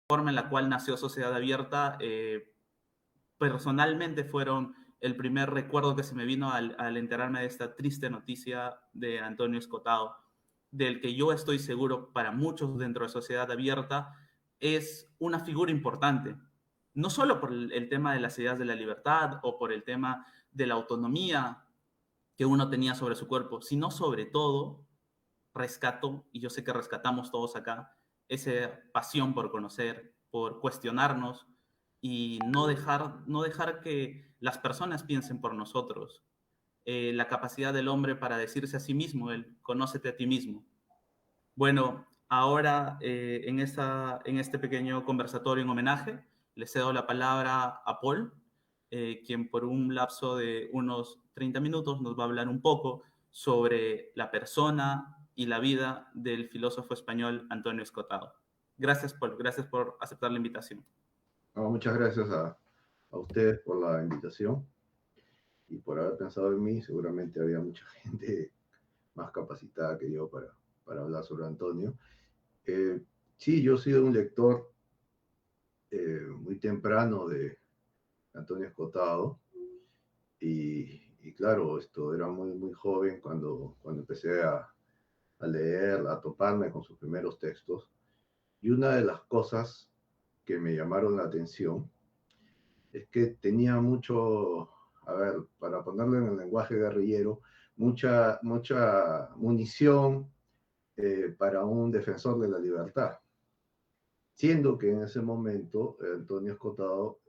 forma en la cual nació Sociedad Abierta, personalmente fueron el primer recuerdo que se me vino al enterarme de esta triste noticia de Antonio Escotado, del que yo estoy seguro para muchos dentro de Sociedad Abierta es una figura importante, no solo por el tema de las ideas de la libertad o por el tema de la autonomía que uno tenía sobre su cuerpo, sino sobre todo rescato, y yo sé que rescatamos todos acá, esa pasión por conocer, por cuestionarnos y no dejar que las personas piensen por nosotros. La capacidad del hombre para decirse a sí mismo, el conócete a ti mismo. Bueno, ahora en este pequeño conversatorio en homenaje, le cedo la palabra a Paul, quien por un lapso de unos 30 minutos nos va a hablar un poco sobre la persona y la vida del filósofo español Antonio Escotado. Gracias, Paul, gracias por aceptar la invitación. No, muchas gracias a ustedes por la invitación y por haber pensado en mí. Seguramente había mucha gente más capacitada que yo para hablar sobre Antonio. Sí, yo he sido un lector muy temprano de Antonio Escotado y claro, esto era muy joven cuando empecé a leer, a toparme con sus primeros textos. Y una de las cosas que me llamaron la atención es que tenía mucho, a ver, para ponerlo en el lenguaje guerrillero, mucha munición para un defensor de la libertad. Siendo que en ese momento Antonio Escotado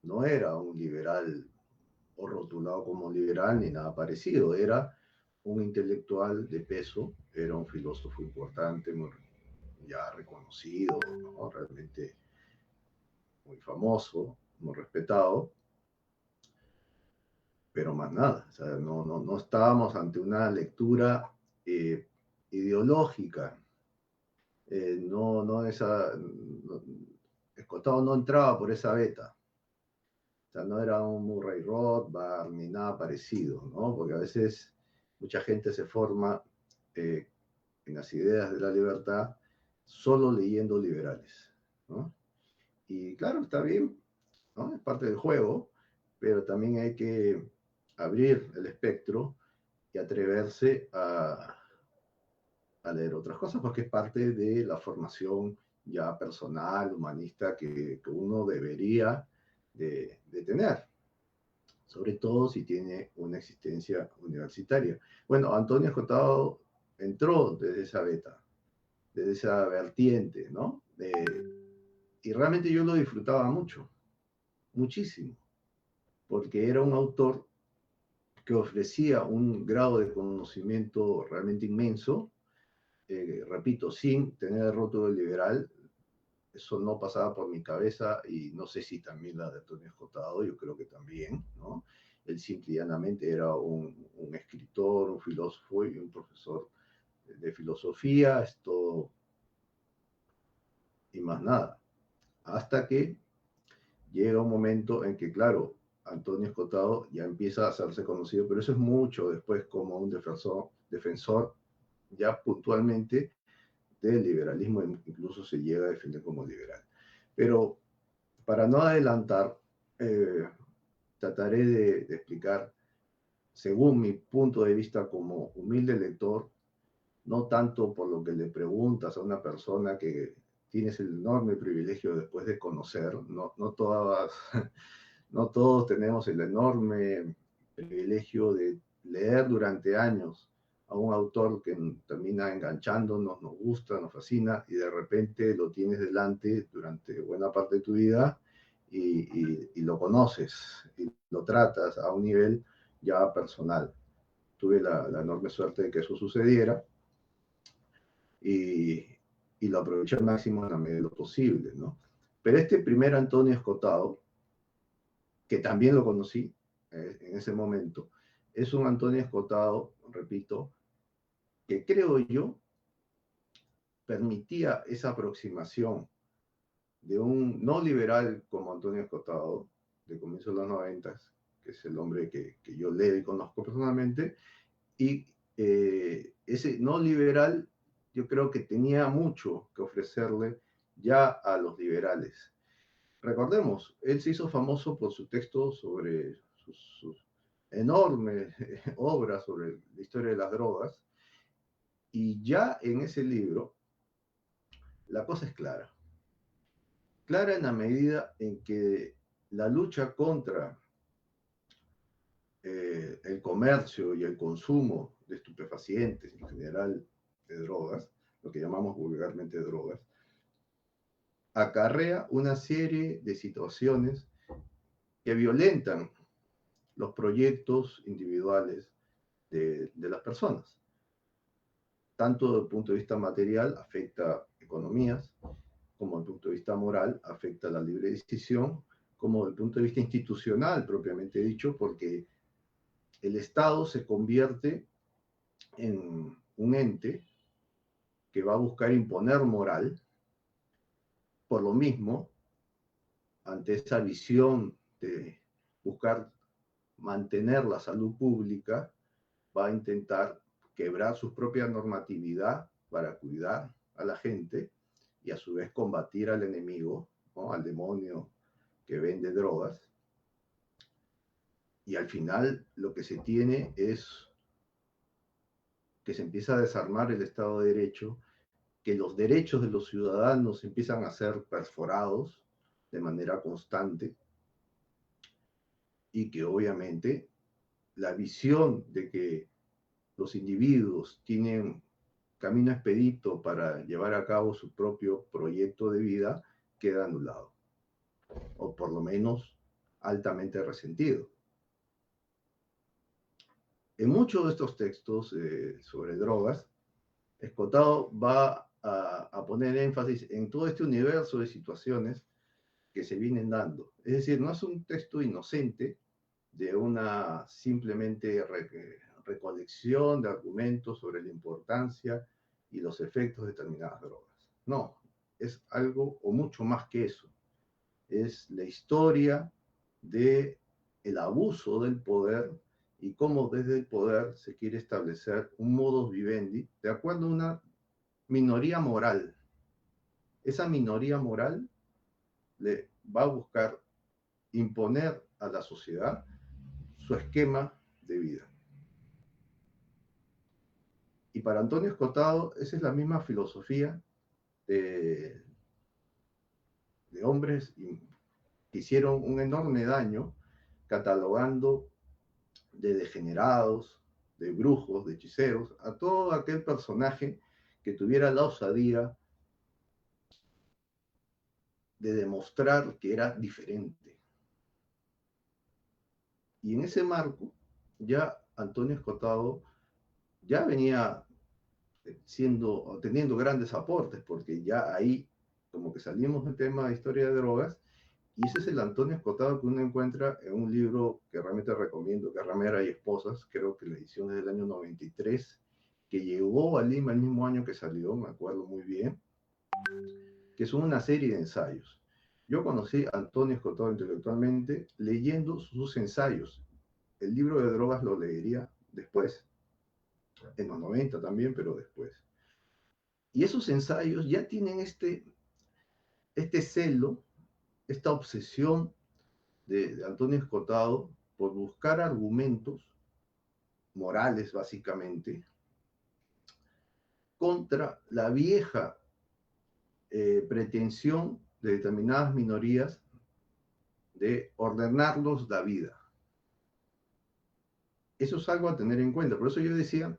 no era un liberal o rotulado como liberal ni nada parecido, era un intelectual de peso, era un filósofo importante, muy, ya reconocido, ¿no? Realmente muy famoso, muy respetado, pero más nada, o sea, no estábamos ante una lectura eh, ideológica, no esa, Escotado no entraba por esa beta, o sea, no era un Murray Rothbard ni nada parecido, ¿no? Porque a veces mucha gente se forma eh, en las ideas de la libertad solo leyendo liberales, ¿no? Y claro, está bien, ¿no? Es parte del juego, pero también hay que abrir el espectro y atreverse a leer otras cosas, porque es parte de la formación ya personal, humanista, que uno debería de tener, sobre todo si tiene una existencia universitaria. Bueno, Antonio Escotado entró desde esa beta, desde esa vertiente, ¿no? Y realmente yo lo disfrutaba mucho, muchísimo, porque era un autor que ofrecía un grado de conocimiento realmente inmenso, repito, sin tener el rótulo liberal. Eso no pasaba por mi cabeza y no sé si también la de Antonio Escotado, yo creo que también, ¿no? Él simple y llanamente era un escritor, un filósofo y un profesor de filosofía, esto y más nada. Hasta que llega un momento en que, claro, Antonio Escotado ya empieza a hacerse conocido, pero eso es mucho después como un defensor ya puntualmente del liberalismo, incluso se llega a defender como liberal. Pero para no adelantar, eh, trataré de explicar, según mi punto de vista como humilde lector, no tanto por lo que le preguntas a una persona que tienes el enorme privilegio después de conocer, no todas no todos tenemos el enorme privilegio de leer durante años a un autor que termina enganchándonos, nos gusta, nos fascina y de repente lo tienes delante durante buena parte de tu vida y lo conoces y lo tratas a un nivel ya personal. Tuve la enorme suerte de que eso sucediera y, y lo aproveché al máximo en la medida de lo posible, ¿no? Pero este primer Antonio Escotado, que también lo conocí en ese momento, es un Antonio Escotado, repito, que creo yo permitía esa aproximación de un no liberal como Antonio Escotado, de comienzos de los 90, que es el hombre que yo leo y conozco personalmente, y ese no liberal yo creo que tenía mucho que ofrecerle ya a los liberales. Recordemos, él se hizo famoso por su texto sobre sus enormes obras sobre la historia de las drogas, y ya en ese libro la cosa es clara. Clara en la medida en que la lucha contra el comercio y el consumo de estupefacientes, en general de drogas, lo que llamamos vulgarmente drogas, acarrea una serie de situaciones que violentan los proyectos individuales de las personas. Tanto desde el punto de vista material afecta economías, como desde el punto de vista moral afecta la libre decisión, como desde el punto de vista institucional propiamente dicho, porque el Estado se convierte en un ente que va a buscar imponer moral. Por lo mismo, ante esa visión de buscar mantener la salud pública, va a intentar quebrar su propia normatividad para cuidar a la gente y a su vez combatir al enemigo, ¿no? Al demonio que vende drogas. Y al final lo que se tiene es que se empieza a desarmar el Estado de Derecho, que los derechos de los ciudadanos empiezan a ser perforados de manera constante y que obviamente la visión de que los individuos tienen camino expedito para llevar a cabo su propio proyecto de vida queda anulado, o por lo menos altamente resentido. En muchos de estos textos sobre drogas, Escotado va a poner énfasis en todo este universo de situaciones que se vienen dando. Es decir, no es un texto inocente de una simplemente recolección de argumentos sobre la importancia y los efectos de determinadas drogas. No, es algo o mucho más que eso. Es la historia de el abuso del poder y cómo desde el poder se quiere establecer un modus vivendi de acuerdo a una minoría moral. Esa minoría moral le va a buscar imponer a la sociedad su esquema de vida. Y para Antonio Escotado, esa es la misma filosofía de hombres que hicieron un enorme daño catalogando de degenerados, de brujos, de hechiceros, a todo aquel personaje que tuviera la osadía de demostrar que era diferente. Y en ese marco, ya Antonio Escotado ya venía teniendo grandes aportes, porque ya ahí como que salimos del tema de historia de drogas, y ese es el Antonio Escotado que uno encuentra en un libro que realmente recomiendo, que es Ramera y Esposas, creo que la edición es del año 93, que llegó a Lima el mismo año que salió, me acuerdo muy bien, que son una serie de ensayos. Yo conocí a Antonio Escotado intelectualmente leyendo sus ensayos. El libro de drogas lo leería después, en los 90 también, pero después. Y esos ensayos ya tienen este celo, esta obsesión de Antonio Escotado por buscar argumentos morales, básicamente, contra la vieja pretensión de determinadas minorías de ordenarlos la vida. Eso es algo a tener en cuenta. Por eso yo decía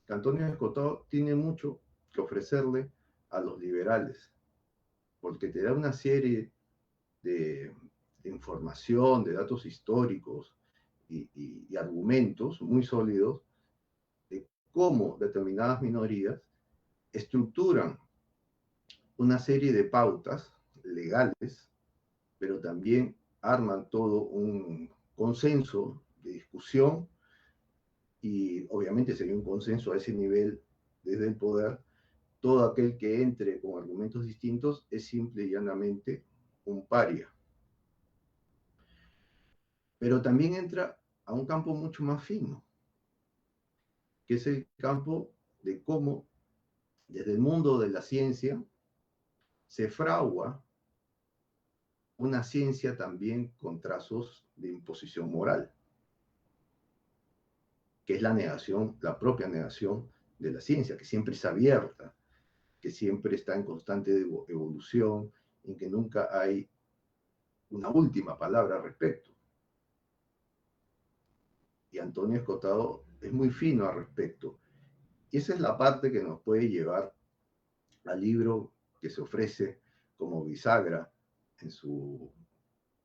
que Antonio Escotado tiene mucho que ofrecerle a los liberales, porque te da una serie de información, de datos históricos y argumentos muy sólidos de cómo determinadas minorías estructuran una serie de pautas legales, pero también arman todo un consenso de discusión y obviamente si hay un consenso a ese nivel desde el poder, todo aquel que entre con argumentos distintos es simple y llanamente un paria. Pero también entra a un campo mucho más fino, que es el campo de cómo desde el mundo de la ciencia se fragua una ciencia también con trazos de imposición moral, que es la negación, la propia negación de la ciencia, que siempre es abierta, que siempre está en constante evolución, en que nunca hay una última palabra al respecto. Y Antonio Escotado es muy fino al respecto. Y esa es la parte que nos puede llevar al libro que se ofrece como bisagra en su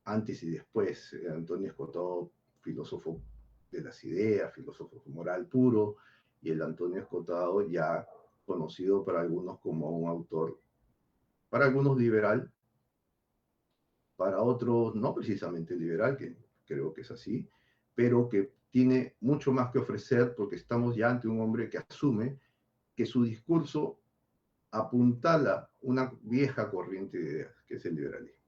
antes y después. Antonio Escotado, filósofo de las ideas, filósofo moral puro, y el Antonio Escotado ya conocido para algunos como un autor, para algunos liberal, para otros no precisamente liberal, que creo que es así, pero que tiene mucho más que ofrecer porque estamos ya ante un hombre que asume que su discurso apuntala una vieja corriente de ideas, que es el liberalismo.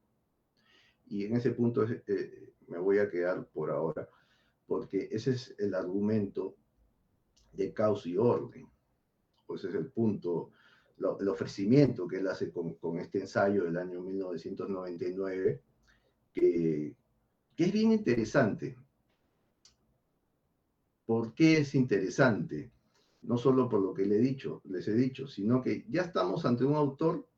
Y en ese punto me voy a quedar por ahora, porque ese es el argumento de caos y orden. Pues ese es el punto, el ofrecimiento que él hace con este ensayo del año 1999, que es bien interesante. ¿Por qué es interesante? No solo por lo que les he dicho, sino que ya estamos ante un autor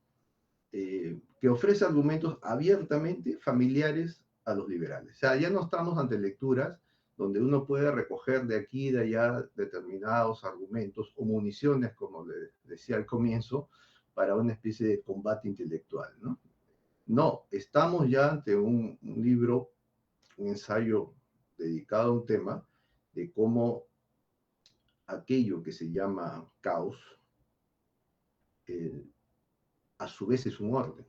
que ofrece argumentos abiertamente familiares a los liberales. O sea, ya no estamos ante lecturas donde uno puede recoger de aquí y de allá determinados argumentos o municiones, como le decía al comienzo, para una especie de combate intelectual, ¿no? No, estamos ya ante un libro, un ensayo dedicado a un tema de cómo aquello que se llama caos, eh, a su vez es un orden.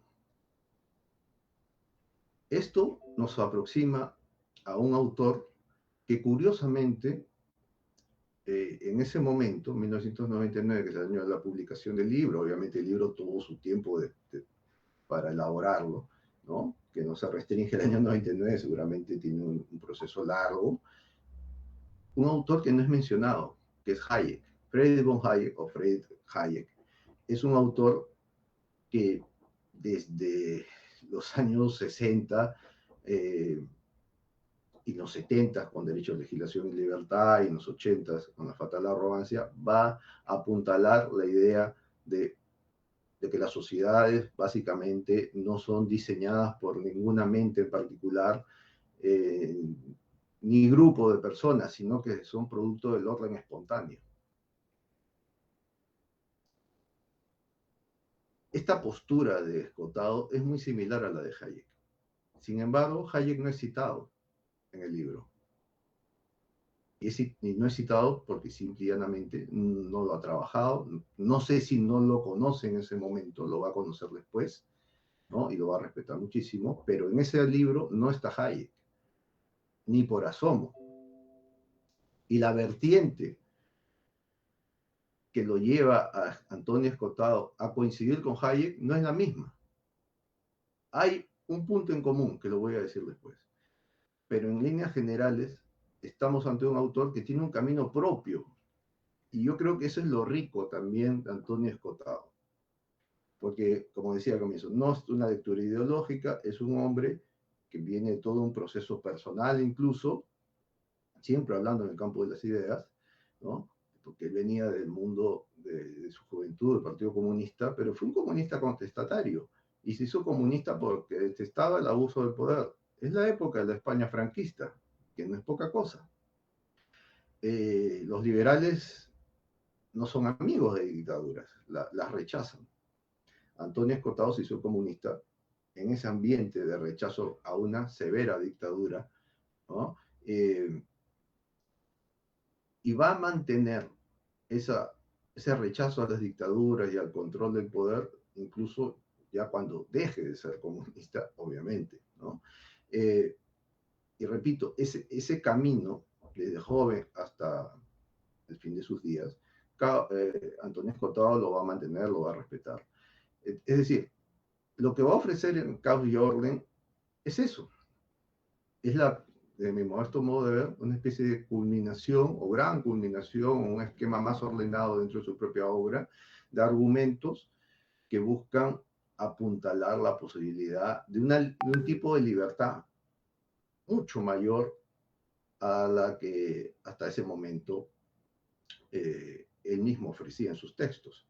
Esto nos aproxima a un autor que curiosamente, en ese momento, 1999, que es el año de la publicación del libro, obviamente el libro tuvo su tiempo para elaborarlo, ¿no? Que no se restringe al año 99, seguramente tiene un proceso largo. Un autor que no es mencionado, que es Hayek. Friedrich von Hayek, o Fred Hayek, es un autor que desde los años 60 y los 70 con Derecho, Legislación y Libertad, y en los 80 con La Fatal Arrogancia, va a apuntalar la idea de que las sociedades básicamente no son diseñadas por ninguna mente en particular, ni grupo de personas, sino que son producto del orden espontáneo. Esta postura de Escotado es muy similar a la de Hayek. Sin embargo, Hayek no es citado en el libro. Y no es citado porque simplemente no lo ha trabajado. No sé si no lo conoce en ese momento, lo va a conocer después, ¿no? Y lo va a respetar muchísimo, pero en ese libro no está Hayek, ni por asomo. Y la vertiente que lo lleva a Antonio Escotado a coincidir con Hayek no es la misma. Hay un punto en común, que lo voy a decir después, pero en líneas generales estamos ante un autor que tiene un camino propio, y yo creo que eso es lo rico también de Antonio Escotado, porque, como decía al comienzo, no es una lectura ideológica, es un hombre que viene de todo un proceso personal incluso, siempre hablando en el campo de las ideas, ¿no? Porque él venía del mundo de su juventud, del Partido Comunista, pero fue un comunista contestatario, y se hizo comunista porque detestaba el abuso del poder. Es la época de la España franquista, que no es poca cosa. Los liberales no son amigos de dictaduras, las rechazan. Antonio Escotado se hizo comunista en ese ambiente de rechazo a una severa dictadura, ¿no? Y va a mantener ese rechazo a las dictaduras y al control del poder, incluso ya cuando deje de ser comunista, obviamente, ¿no? Y repito, ese camino, desde joven hasta el fin de sus días, Antonio Escotado lo va a mantener, lo va a respetar. Es decir, lo que va a ofrecer en Caos y Orden es eso. Es de mi modesto modo de ver, una especie de culminación o gran culminación, un esquema más ordenado dentro de su propia obra, de argumentos que buscan apuntalar la posibilidad de un tipo de libertad mucho mayor a la que hasta ese momento él mismo ofrecía en sus textos.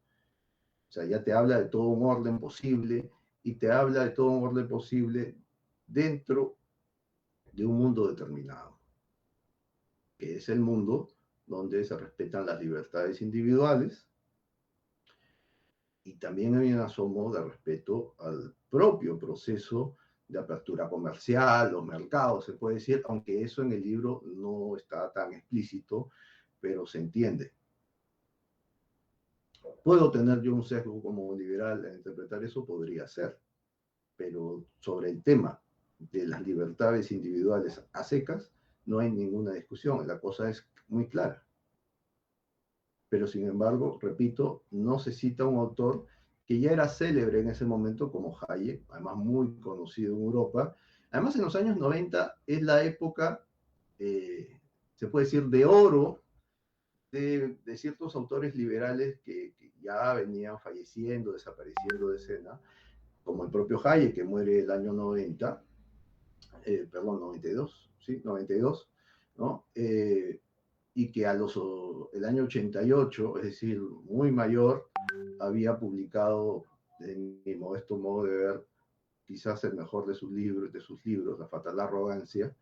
O sea, ya te habla de todo un orden posible y te habla de todo un orden posible dentro de un mundo determinado, que es el mundo donde se respetan las libertades individuales y también hay un asomo de respeto al propio proceso de apertura comercial, los mercados, se puede decir, aunque eso en el libro no está tan explícito, pero se entiende. ¿Puedo tener yo un sesgo como liberal en interpretar eso? Podría ser, pero sobre el tema de las libertades individuales a secas no hay ninguna discusión, la cosa es muy clara. Pero sin embargo, repito, no se cita un autor que ya era célebre en ese momento como Hayek, además muy conocido en Europa. Además, en los años 90 es la época, se puede decir, de oro de ciertos autores liberales que ya venían falleciendo, desapareciendo de escena, como el propio Hayek, que muere el año 90, perdón, 92, ¿sí? 92, ¿no? Y que el año 88, es decir, muy mayor, había publicado, en mi modesto modo de ver, quizás el mejor de sus libros, La fatal arrogancia,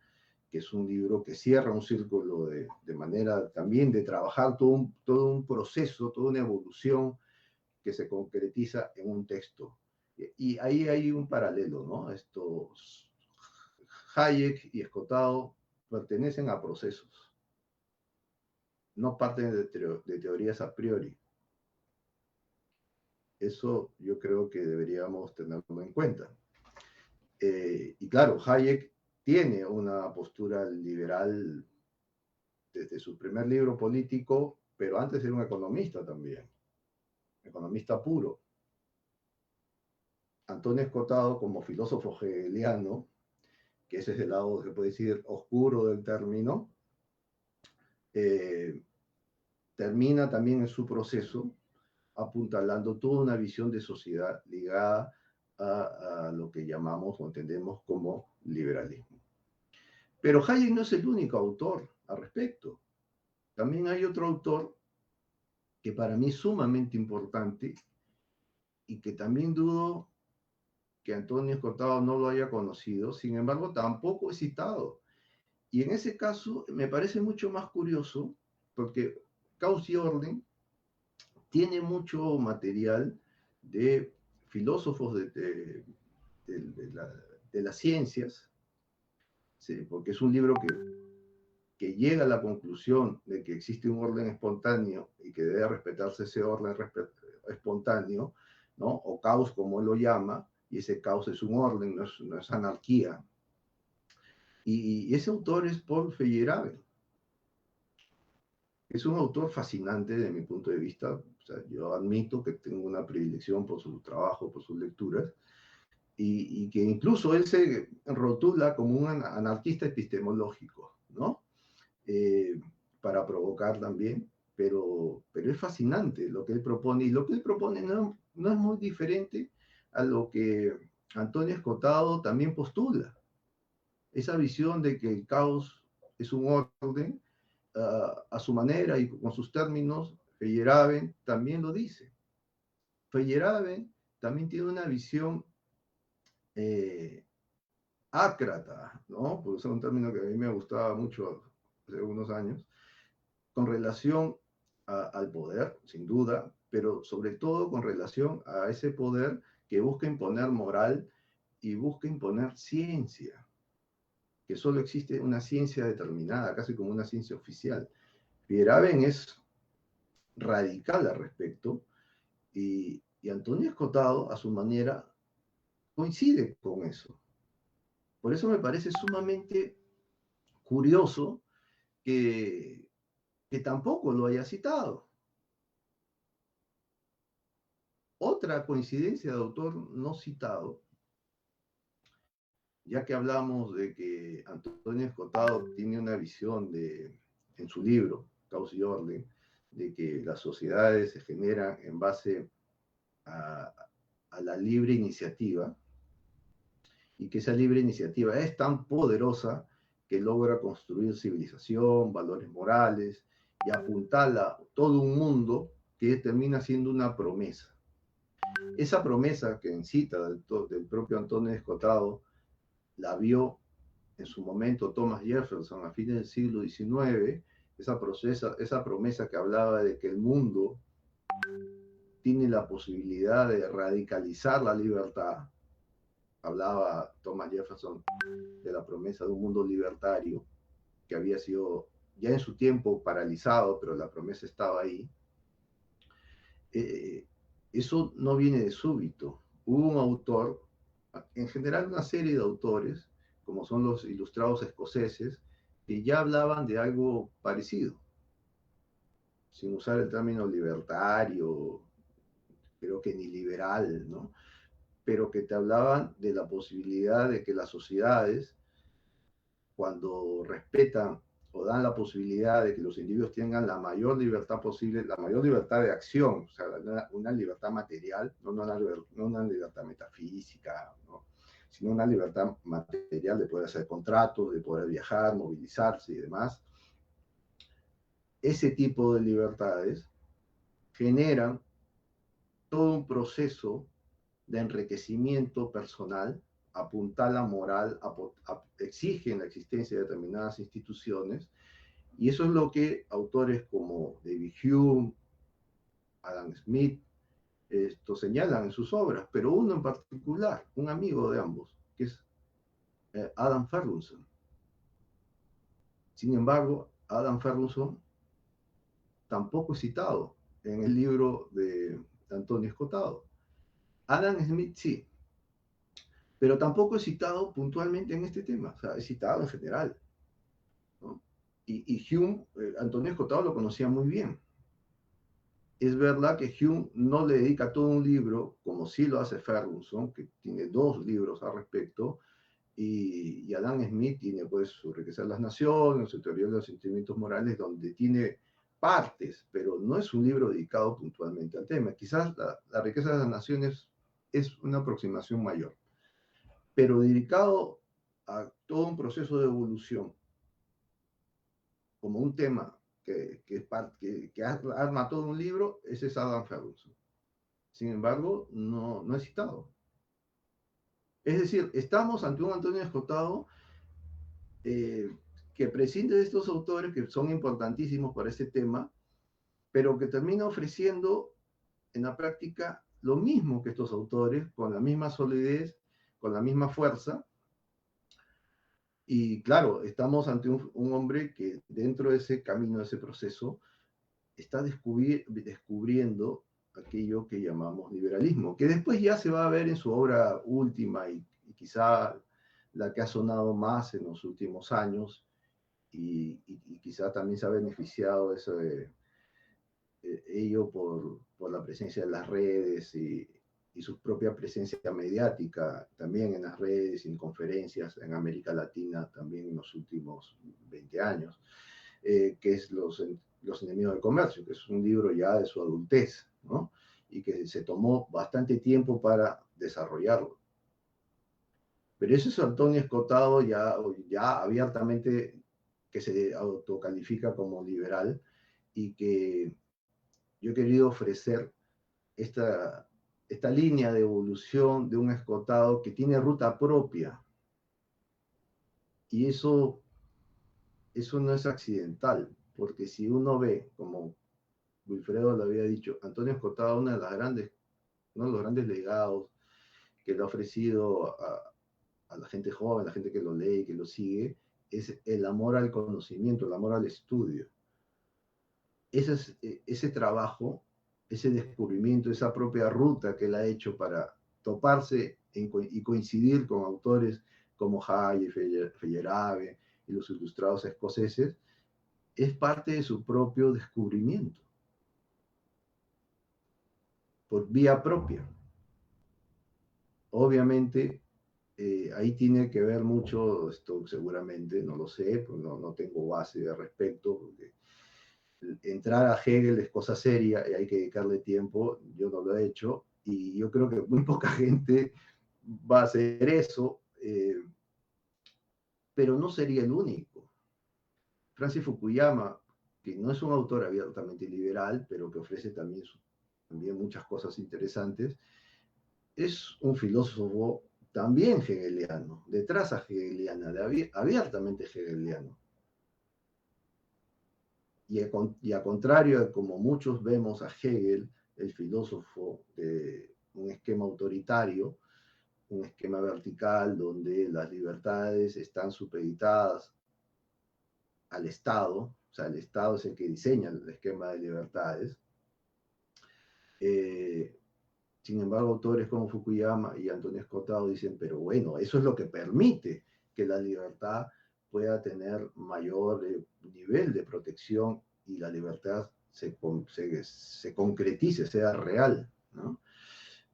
que es un libro que cierra un círculo de manera también de trabajar todo un proceso, toda una evolución que se concretiza en un texto. Y ahí hay un paralelo, ¿no? Estos Hayek y Escotado pertenecen a procesos, no parten de teorías a priori. Eso yo creo que deberíamos tenerlo en cuenta. Y claro, Hayek tiene una postura liberal desde su primer libro político, pero antes era un economista también, economista puro. Antonio Escotado, como filósofo hegeliano, que ese es el lado, se puede decir, oscuro del término, eh, termina también en su proceso apuntalando toda una visión de sociedad ligada a lo que llamamos o entendemos como liberalismo. Pero Hayek no es el único autor al respecto. También hay otro autor que para mí es sumamente importante y que también dudo que Antonio Escotado no lo haya conocido, sin embargo tampoco he citado. Y en ese caso me parece mucho más curioso porque Caus y Orden tiene mucho material de filósofos de las ciencias, ¿sí? Porque es un libro que llega a la conclusión de que existe un orden espontáneo y que debe respetarse ese orden espontáneo, ¿no? O caos como él lo llama, y ese caos es un orden, no es anarquía. Y ese autor es Paul Feyerabend. Es un autor fascinante desde mi punto de vista. O sea, yo admito que tengo una predilección por su trabajo, por sus lecturas, y que incluso él se rotula como un anarquista epistemológico, ¿no? Para provocar también, pero es fascinante lo que él propone, y lo que él propone no es muy diferente a lo que Antonio Escotado también postula. Esa visión de que el caos es un orden, a su manera y con sus términos, Feyerabend también lo dice. Feyerabend también tiene una visión ácrata, ¿no? Por usar un término que a mí me gustaba mucho hace unos años, con relación al poder, sin duda, pero sobre todo con relación a ese poder que busca imponer moral y busca imponer ciencia, que solo existe una ciencia determinada, casi como una ciencia oficial. Feyerabend es radical al respecto y Antonio Escotado, a su manera, coincide con eso. Por eso me parece sumamente curioso que tampoco lo haya citado. Otra coincidencia de autor no citado, ya que hablamos de que Antonio Escotado tiene una visión en su libro, Caos y Orden, de que las sociedades se generan en base a, a la libre iniciativa, y que esa libre iniciativa es tan poderosa que logra construir civilización, valores morales y apuntala todo un mundo que termina siendo una promesa. Esa promesa que en cita del propio Antonio Escotado la vio en su momento Thomas Jefferson a fines del siglo XIX, esa promesa que hablaba de que el mundo tiene la posibilidad de radicalizar la libertad. Hablaba Thomas Jefferson de la promesa de un mundo libertario que había sido ya en su tiempo paralizado, pero la promesa estaba ahí. Eso no viene de súbito. Hubo un autor, en general una serie de autores, como son los ilustrados escoceses, que ya hablaban de algo parecido, sin usar el término libertario, creo que ni liberal, ¿no? Pero que te hablaban de la posibilidad de que las sociedades, cuando respetan o dan la posibilidad de que los individuos tengan la mayor libertad posible, la mayor libertad de acción, o sea, una libertad material, no una libertad metafísica, ¿no? Sino una libertad material de poder hacer contratos, de poder viajar, movilizarse y demás. Ese tipo de libertades generan todo un proceso de enriquecimiento personal, apuntala moral, exigen la existencia de determinadas instituciones, y eso es lo que autores como David Hume, Adam Smith, esto señalan en sus obras, pero uno en particular, un amigo de ambos, que es Adam Ferguson. Sin embargo, Adam Ferguson tampoco es citado en el libro de Antonio Escotado. Adam Smith sí, pero tampoco es citado puntualmente en este tema, o sea, es citado en general, ¿no? Y Hume, Antonio Escotado lo conocía muy bien. Es verdad que Hume no le dedica todo un libro, como sí lo hace Ferguson, que tiene 2 libros al respecto, y Adam Smith tiene pues su Riqueza de las Naciones, su Teoría de los Sentimientos Morales, donde tiene partes, pero no es un libro dedicado puntualmente al tema. Quizás la Riqueza de las Naciones es una aproximación mayor, pero dedicado a todo un proceso de evolución, como un tema que arma todo un libro, ese es Adam Ferguson. Sin embargo, no es citado. Es decir, estamos ante un Antonio Escotado que prescinde de estos autores que son importantísimos para este tema, pero que termina ofreciendo en la práctica lo mismo que estos autores, con la misma solidez, con la misma fuerza. Y claro, estamos ante un hombre que dentro de ese camino, de ese proceso, está descubriendo aquello que llamamos liberalismo, que después ya se va a ver en su obra última y quizá la que ha sonado más en los últimos años y quizá también se ha beneficiado de ello por la presencia de las redes y su propia presencia mediática también en las redes, en conferencias en América Latina también en los últimos 20 años, que es los enemigos del comercio, que es un libro ya de su adultez, ¿no? Y que se tomó bastante tiempo para desarrollarlo. Pero ese es Antonio Escotado ya abiertamente que se autocalifica como liberal y que yo he querido ofrecer esta línea de evolución de un Escotado que tiene ruta propia. Y eso no es accidental, porque si uno ve, como Wilfredo lo había dicho, Antonio Escotado, uno de los grandes legados que le ha ofrecido a la gente joven, a la gente que lo lee, que lo sigue, es el amor al conocimiento, el amor al estudio. Ese trabajo, ese descubrimiento, esa propia ruta que él ha hecho para toparse y coincidir con autores como Hayek, Feyerabend y los ilustrados escoceses, es parte de su propio descubrimiento, por vía propia. Obviamente, ahí tiene que ver mucho, esto seguramente, no lo sé, pues no tengo base de respecto, porque entrar a Hegel es cosa seria y hay que dedicarle tiempo, yo no lo he hecho, y yo creo que muy poca gente va a hacer eso, pero no sería el único. Francis Fukuyama, que no es un autor abiertamente liberal, pero que ofrece también muchas cosas interesantes, es un filósofo también hegeliano, de traza hegeliana, abiertamente hegeliano. Y a contrario de como muchos vemos a Hegel, el filósofo de un esquema autoritario, un esquema vertical donde las libertades están supeditadas al Estado, o sea, el Estado es el que diseña el esquema de libertades. Sin embargo, autores como Fukuyama y Antonio Escotado dicen, pero bueno, eso es lo que permite que la libertad pueda tener mayor nivel de protección y la libertad se concretice, sea real, ¿no?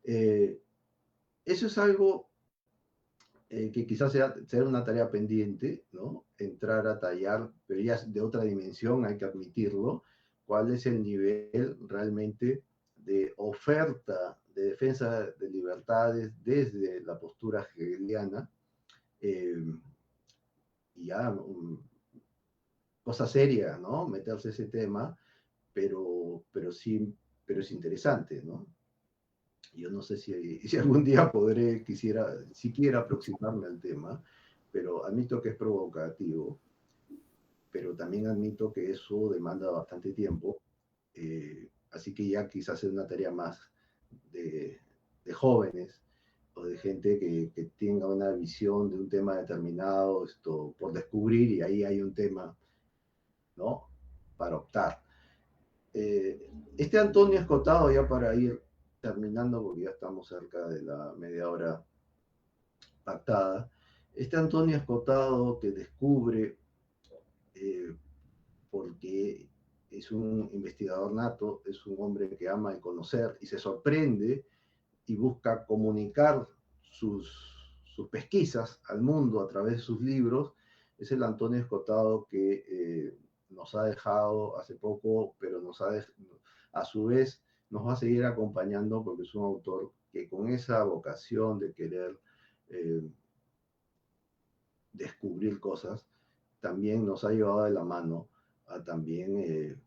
Eso es algo que quizás sea una tarea pendiente, ¿no? Entrar a tallar, pero ya de otra dimensión, hay que admitirlo, cuál es el nivel realmente de oferta de defensa de libertades desde la postura hegeliana, y ya cosa seria, ¿no? Meterse ese tema, sí, pero es interesante, ¿no? Yo no sé si algún día quisiera siquiera aproximarme al tema, pero admito que es provocativo, pero también admito que eso demanda bastante tiempo, así que ya quizás es una tarea más de jóvenes o de gente que tenga una visión de un tema determinado por descubrir, y ahí hay un tema, ¿no? Para optar. Este Antonio Escotado, ya para ir terminando, porque ya estamos cerca de la media hora pactada, este Antonio Escotado que descubre, porque es un investigador nato, es un hombre que ama el conocer y se sorprende y busca comunicar sus pesquisas al mundo a través de sus libros, es el Antonio Escotado que nos ha dejado hace poco, pero a su vez nos va a seguir acompañando porque es un autor que con esa vocación de querer eh, descubrir cosas, también nos ha llevado de la mano a también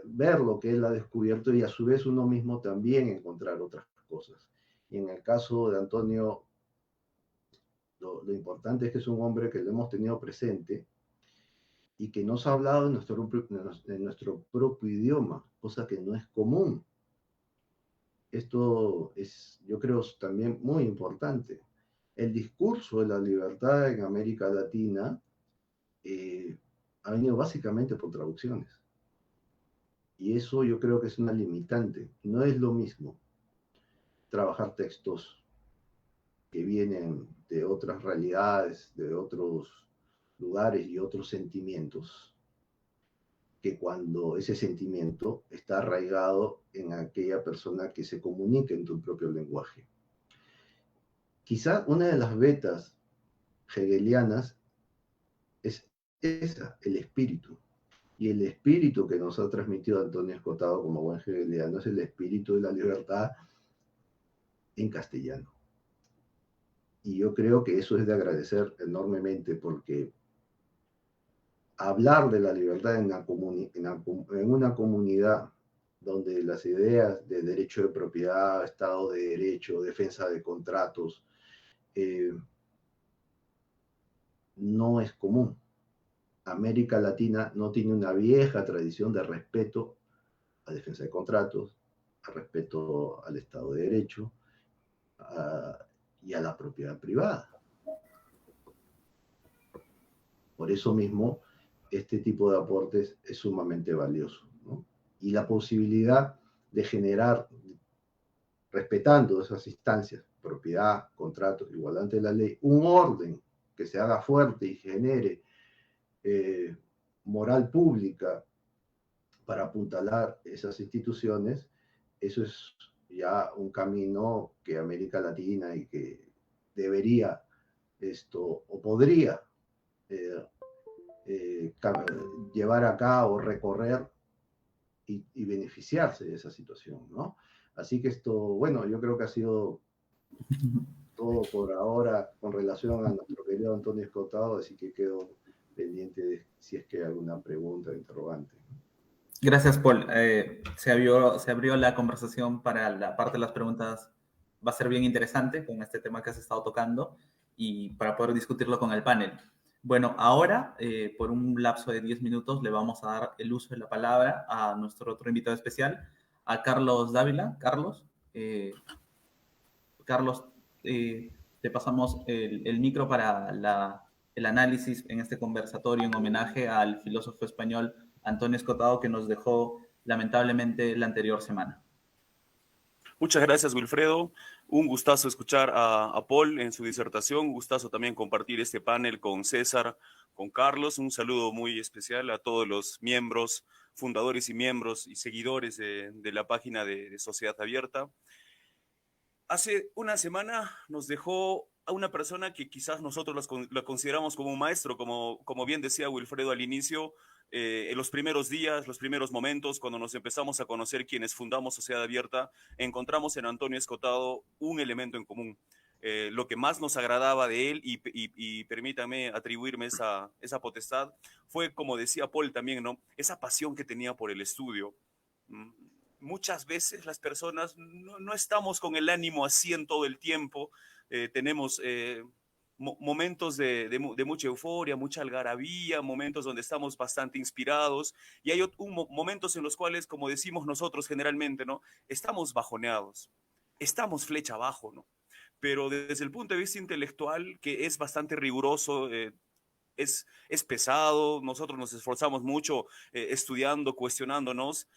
ver lo que él ha descubierto y a su vez uno mismo también encontrar otras cosas. Y en el caso de Antonio, lo importante es que es un hombre que lo hemos tenido presente y que nos ha hablado en nuestro propio idioma, cosa que no es común. Esto es, yo creo, también muy importante. El discurso de la libertad en América Latina ha venido básicamente por traducciones. Y eso yo creo que es una limitante. No es lo mismo trabajar textos que vienen de otras realidades, de otros lugares y otros sentimientos, que cuando ese sentimiento está arraigado en aquella persona que se comunica en tu propio lenguaje. Quizá una de las vetas hegelianas es esa, el espíritu. Y el espíritu que nos ha transmitido Antonio Escotado como buen hegeliano es el espíritu de la libertad en castellano. Y yo creo que eso es de agradecer enormemente, porque hablar de la libertad en una comunidad donde las ideas de derecho de propiedad, Estado de Derecho, defensa de contratos, no es común. América Latina no tiene una vieja tradición de respeto a defensa de contratos, a respeto al Estado de Derecho y a la propiedad privada. Por eso mismo, este tipo de aportes es sumamente valioso, ¿no? Y la posibilidad de generar, respetando esas instancias, propiedad, contrato, igualdad ante la ley, un orden que se haga fuerte y genere moral pública para apuntalar esas instituciones, eso es ya un camino que América Latina y que debería o podría eh, eh, llevar a cabo, recorrer y beneficiarse de esa situación, ¿no? Así que esto, bueno, yo creo que ha sido todo por ahora con relación a nuestro querido Antonio Escotado, así que quedo pendiente de si es que hay alguna pregunta o interrogante. Gracias, Paul. Se abrió la conversación para la parte de las preguntas. Va a ser bien interesante con este tema que has estado tocando y para poder discutirlo con el panel. Bueno, ahora, por un lapso de 10 minutos, le vamos a dar el uso de la palabra a nuestro otro invitado especial, a Carlos Dávila. Carlos, te pasamos el micro para el análisis en este conversatorio en homenaje al filósofo español Antonio Escotado, que nos dejó lamentablemente la anterior semana. Muchas gracias, Wilfredo. Un gustazo escuchar a Paul en su disertación. Un gustazo también compartir este panel con César, con Carlos. Un saludo muy especial a todos los miembros, fundadores y miembros y seguidores de la página de Sociedad Abierta. Hace una semana nos dejó a una persona que quizás nosotros la consideramos como un maestro, como bien decía Wilfredo al inicio, en los primeros días, los primeros momentos, cuando nos empezamos a conocer quienes fundamos Sociedad Abierta, encontramos en Antonio Escotado un elemento en común. Lo que más nos agradaba de él, y permítame atribuirme esa potestad, fue, como decía Paul también, ¿no? Esa pasión que tenía por el estudio. Muchas veces las personas no estamos con el ánimo así en todo el tiempo, tenemos momentos de mucha euforia, mucha algarabía, momentos donde estamos bastante inspirados, y hay momentos en los cuales, como decimos nosotros generalmente, ¿no? Estamos bajoneados, estamos flecha abajo, ¿no? Pero desde el punto de vista intelectual, que es bastante riguroso, es pesado, nosotros nos esforzamos mucho estudiando, cuestionándonos.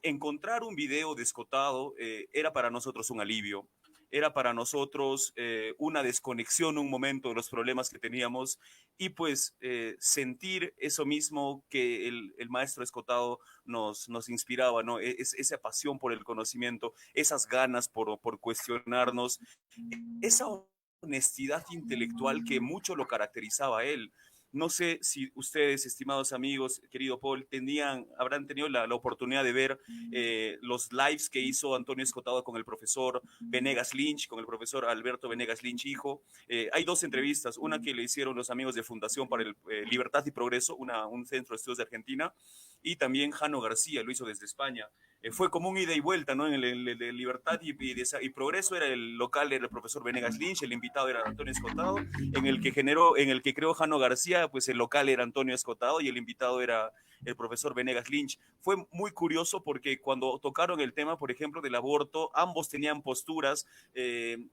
Encontrar un video de Escotado era para nosotros un alivio, era para nosotros una desconexión, un momento de los problemas que teníamos, y pues sentir eso mismo que el maestro Escotado nos inspiraba, ¿no? Esa pasión por el conocimiento, esas ganas por cuestionarnos, esa honestidad intelectual que mucho lo caracterizaba a él. No sé si ustedes, estimados amigos, querido Paul, habrán tenido la oportunidad de ver los lives que hizo Antonio Escotado con el profesor Venegas Lynch, con el profesor Alberto Venegas Lynch, hijo. Hay dos entrevistas, una que le hicieron los amigos de Fundación para Libertad y Progreso, un centro de estudios de Argentina, y también Jano García lo hizo desde España. Fue como un ida y vuelta, ¿no? En el de Libertad y Progreso era el local, era el profesor Venegas Lynch, el invitado era Antonio Escotado, en el que creó Jano García, pues el local era Antonio Escotado y el invitado era el profesor Venegas Lynch. Fue muy curioso porque cuando tocaron el tema, por ejemplo, del aborto, ambos tenían posturas. El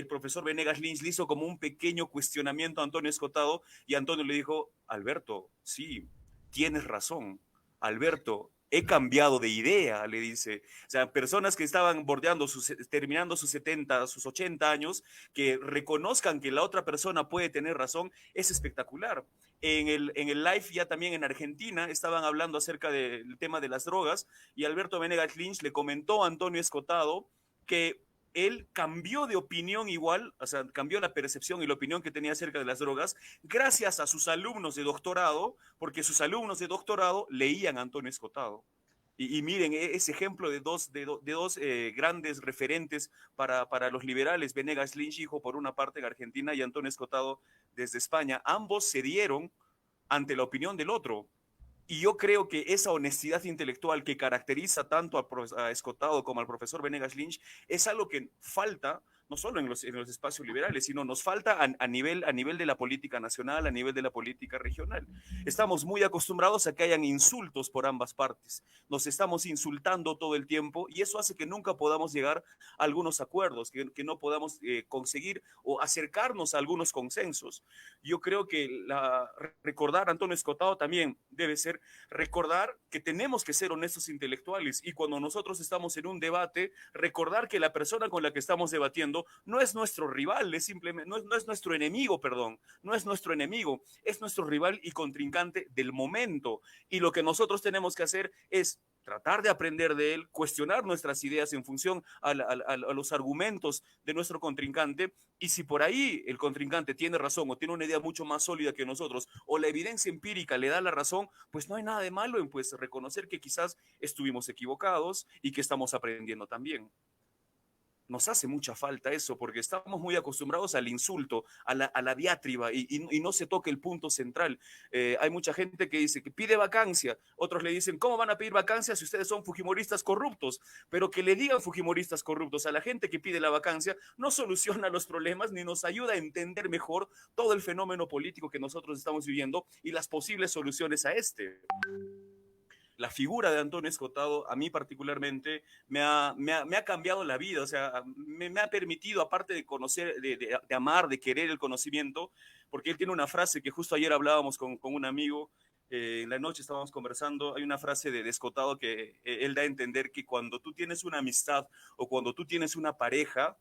profesor Venegas Lynch le hizo como un pequeño cuestionamiento a Antonio Escotado y Antonio le dijo: Alberto, sí, tienes razón. Alberto, he cambiado de idea, le dice. O sea, personas que estaban terminando sus 70, sus 80 años, que reconozcan que la otra persona puede tener razón, es espectacular. En el live ya también en Argentina estaban hablando acerca del tema de las drogas y Alberto Venegas Lynch le comentó a Antonio Escotado que él cambió de opinión igual, o sea, cambió la percepción y la opinión que tenía acerca de las drogas gracias a sus alumnos de doctorado, porque sus alumnos de doctorado leían a Antonio Escotado. Y miren, ese ejemplo de dos grandes referentes para los liberales, Venegas Lynch, hijo por una parte en Argentina, y Antonio Escotado desde España, ambos cedieron ante la opinión del otro. Y yo creo que esa honestidad intelectual que caracteriza tanto a Escotado como al profesor Venegas Lynch es algo que falta no solo en los espacios liberales, sino nos falta a nivel de la política nacional, a nivel de la política regional. Estamos muy acostumbrados a que hayan insultos por ambas partes. Nos estamos insultando todo el tiempo y eso hace que nunca podamos llegar a algunos acuerdos, que no podamos conseguir o acercarnos a algunos consensos. Yo creo que recordar a Antonio Escotado también debe ser recordar que tenemos que ser honestos intelectuales y cuando nosotros estamos en un debate, recordar que la persona con la que estamos debatiendo no es nuestro rival, no es nuestro enemigo, perdón, no es nuestro enemigo, es nuestro rival y contrincante del momento. Y lo que nosotros tenemos que hacer es tratar de aprender de él, cuestionar nuestras ideas en función a los argumentos de nuestro contrincante, y si por ahí el contrincante tiene razón o tiene una idea mucho más sólida que nosotros, o la evidencia empírica le da la razón, pues no hay nada de malo en pues reconocer que quizás estuvimos equivocados y que estamos aprendiendo también. nos hace mucha falta eso, porque estamos muy acostumbrados al insulto, a la diátriba, y no se toca el punto central. Hay mucha gente que dice que pide vacancia, otros le dicen, ¿cómo van a pedir vacancia si ustedes son fujimoristas corruptos? Pero que le digan fujimoristas corruptos a la gente que pide la vacancia no soluciona los problemas ni nos ayuda a entender mejor todo el fenómeno político que nosotros estamos viviendo y las posibles soluciones a este. La figura de Antonio Escotado, a mí particularmente, me ha cambiado la vida, o sea, me ha permitido, aparte de conocer, de amar, de querer el conocimiento, porque él tiene una frase que justo ayer hablábamos con un amigo, en la noche estábamos conversando, hay una frase de Escotado que él da a entender que cuando tú tienes una amistad o cuando tú tienes una pareja,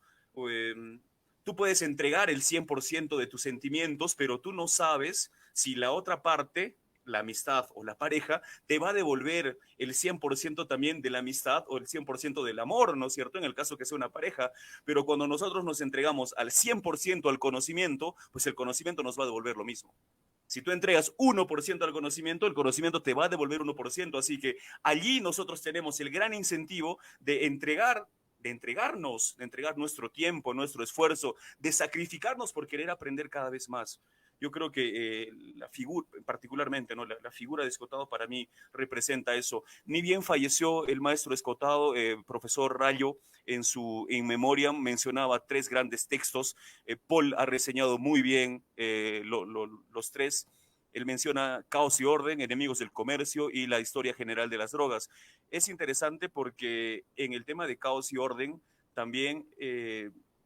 tú puedes entregar el 100% de tus sentimientos, pero tú no sabes si la otra parte, la amistad o la pareja, te va a devolver el 100% también de la amistad o el 100% del amor, ¿no es cierto? En el caso que sea una pareja, pero cuando nosotros nos entregamos al 100% al conocimiento, pues el conocimiento nos va a devolver lo mismo. Si tú entregas 1% al conocimiento, el conocimiento te va a devolver 1%, así que allí nosotros tenemos el gran incentivo de entregar, de entregarnos, de entregar nuestro tiempo, nuestro esfuerzo, de sacrificarnos por querer aprender cada vez más. Yo creo que la figura, particularmente, ¿no? La figura de Escotado para mí representa eso. Ni bien falleció el maestro Escotado, profesor Rayo, en Memoriam mencionaba 3 grandes textos. Paul ha reseñado muy bien los 3. Él menciona Caos y Orden, Enemigos del Comercio y la Historia General de las Drogas. Es interesante porque en el tema de Caos y Orden también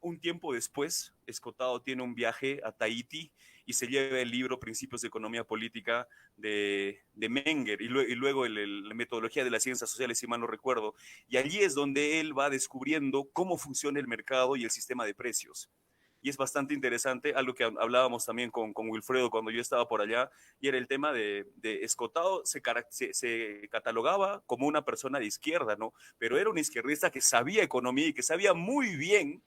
un tiempo después, Escotado tiene un viaje a Tahití y se lleva el libro Principios de Economía Política de Menger y luego la metodología de las ciencias sociales, si mal no recuerdo. Y allí es donde él va descubriendo cómo funciona el mercado y el sistema de precios. Y es bastante interesante, algo que hablábamos también con Wilfredo cuando yo estaba por allá, y era el tema de Escotado, se catalogaba como una persona de izquierda, ¿no? Pero era un izquierdista que sabía economía y que sabía muy bien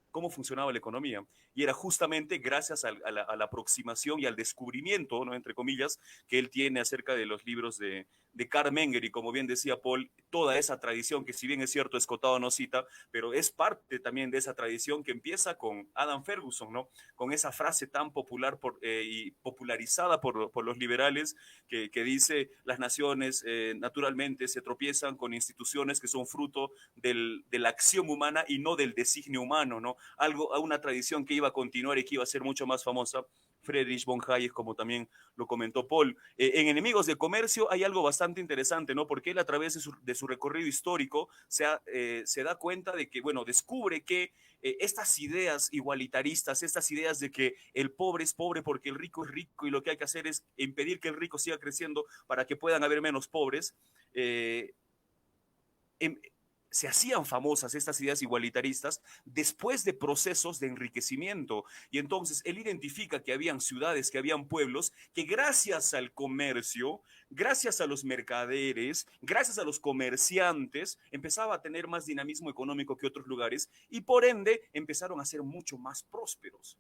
cómo funcionaba la economía. Y era justamente gracias a la aproximación y al descubrimiento, ¿no? Entre comillas, que él tiene acerca de los libros de Karl Menger. Y como bien decía Paul, toda esa tradición, que si bien es cierto, Escotado no cita, pero es parte también de esa tradición que empieza con Adam Ferguson, ¿no? Con esa frase tan popular y popularizada por los liberales que dice, las naciones naturalmente se tropiezan con instituciones que son fruto de la acción humana y no del designio humano, ¿no? Una tradición que iba a continuar y que iba a ser mucho más famosa. Friedrich von Hayek, como también lo comentó Paul. En Enemigos de Comercio hay algo bastante interesante, ¿no? Porque él a través de su recorrido histórico se da cuenta de que, bueno, descubre que estas ideas igualitaristas, estas ideas de que el pobre es pobre porque el rico es rico y lo que hay que hacer es impedir que el rico siga creciendo para que puedan haber menos pobres, se hacían famosas estas ideas igualitaristas después de procesos de enriquecimiento. Y entonces él identifica que habían ciudades, que habían pueblos, que gracias al comercio, gracias a los mercaderes, gracias a los comerciantes, empezaba a tener más dinamismo económico que otros lugares y por ende empezaron a ser mucho más prósperos.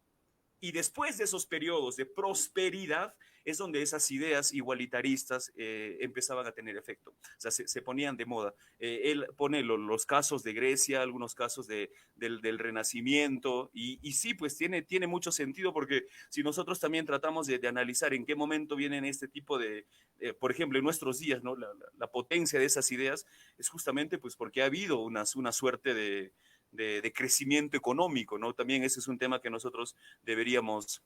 Y después de esos periodos de prosperidad es donde esas ideas igualitaristas empezaban a tener efecto, o sea, se ponían de moda. Él pone los casos de Grecia, algunos casos del Renacimiento, y sí, pues tiene mucho sentido, porque si nosotros también tratamos de analizar en qué momento vienen este tipo de, por ejemplo, en nuestros días, ¿no? La potencia de esas ideas es justamente pues porque ha habido una suerte de crecimiento económico, ¿no? También ese es un tema que nosotros deberíamos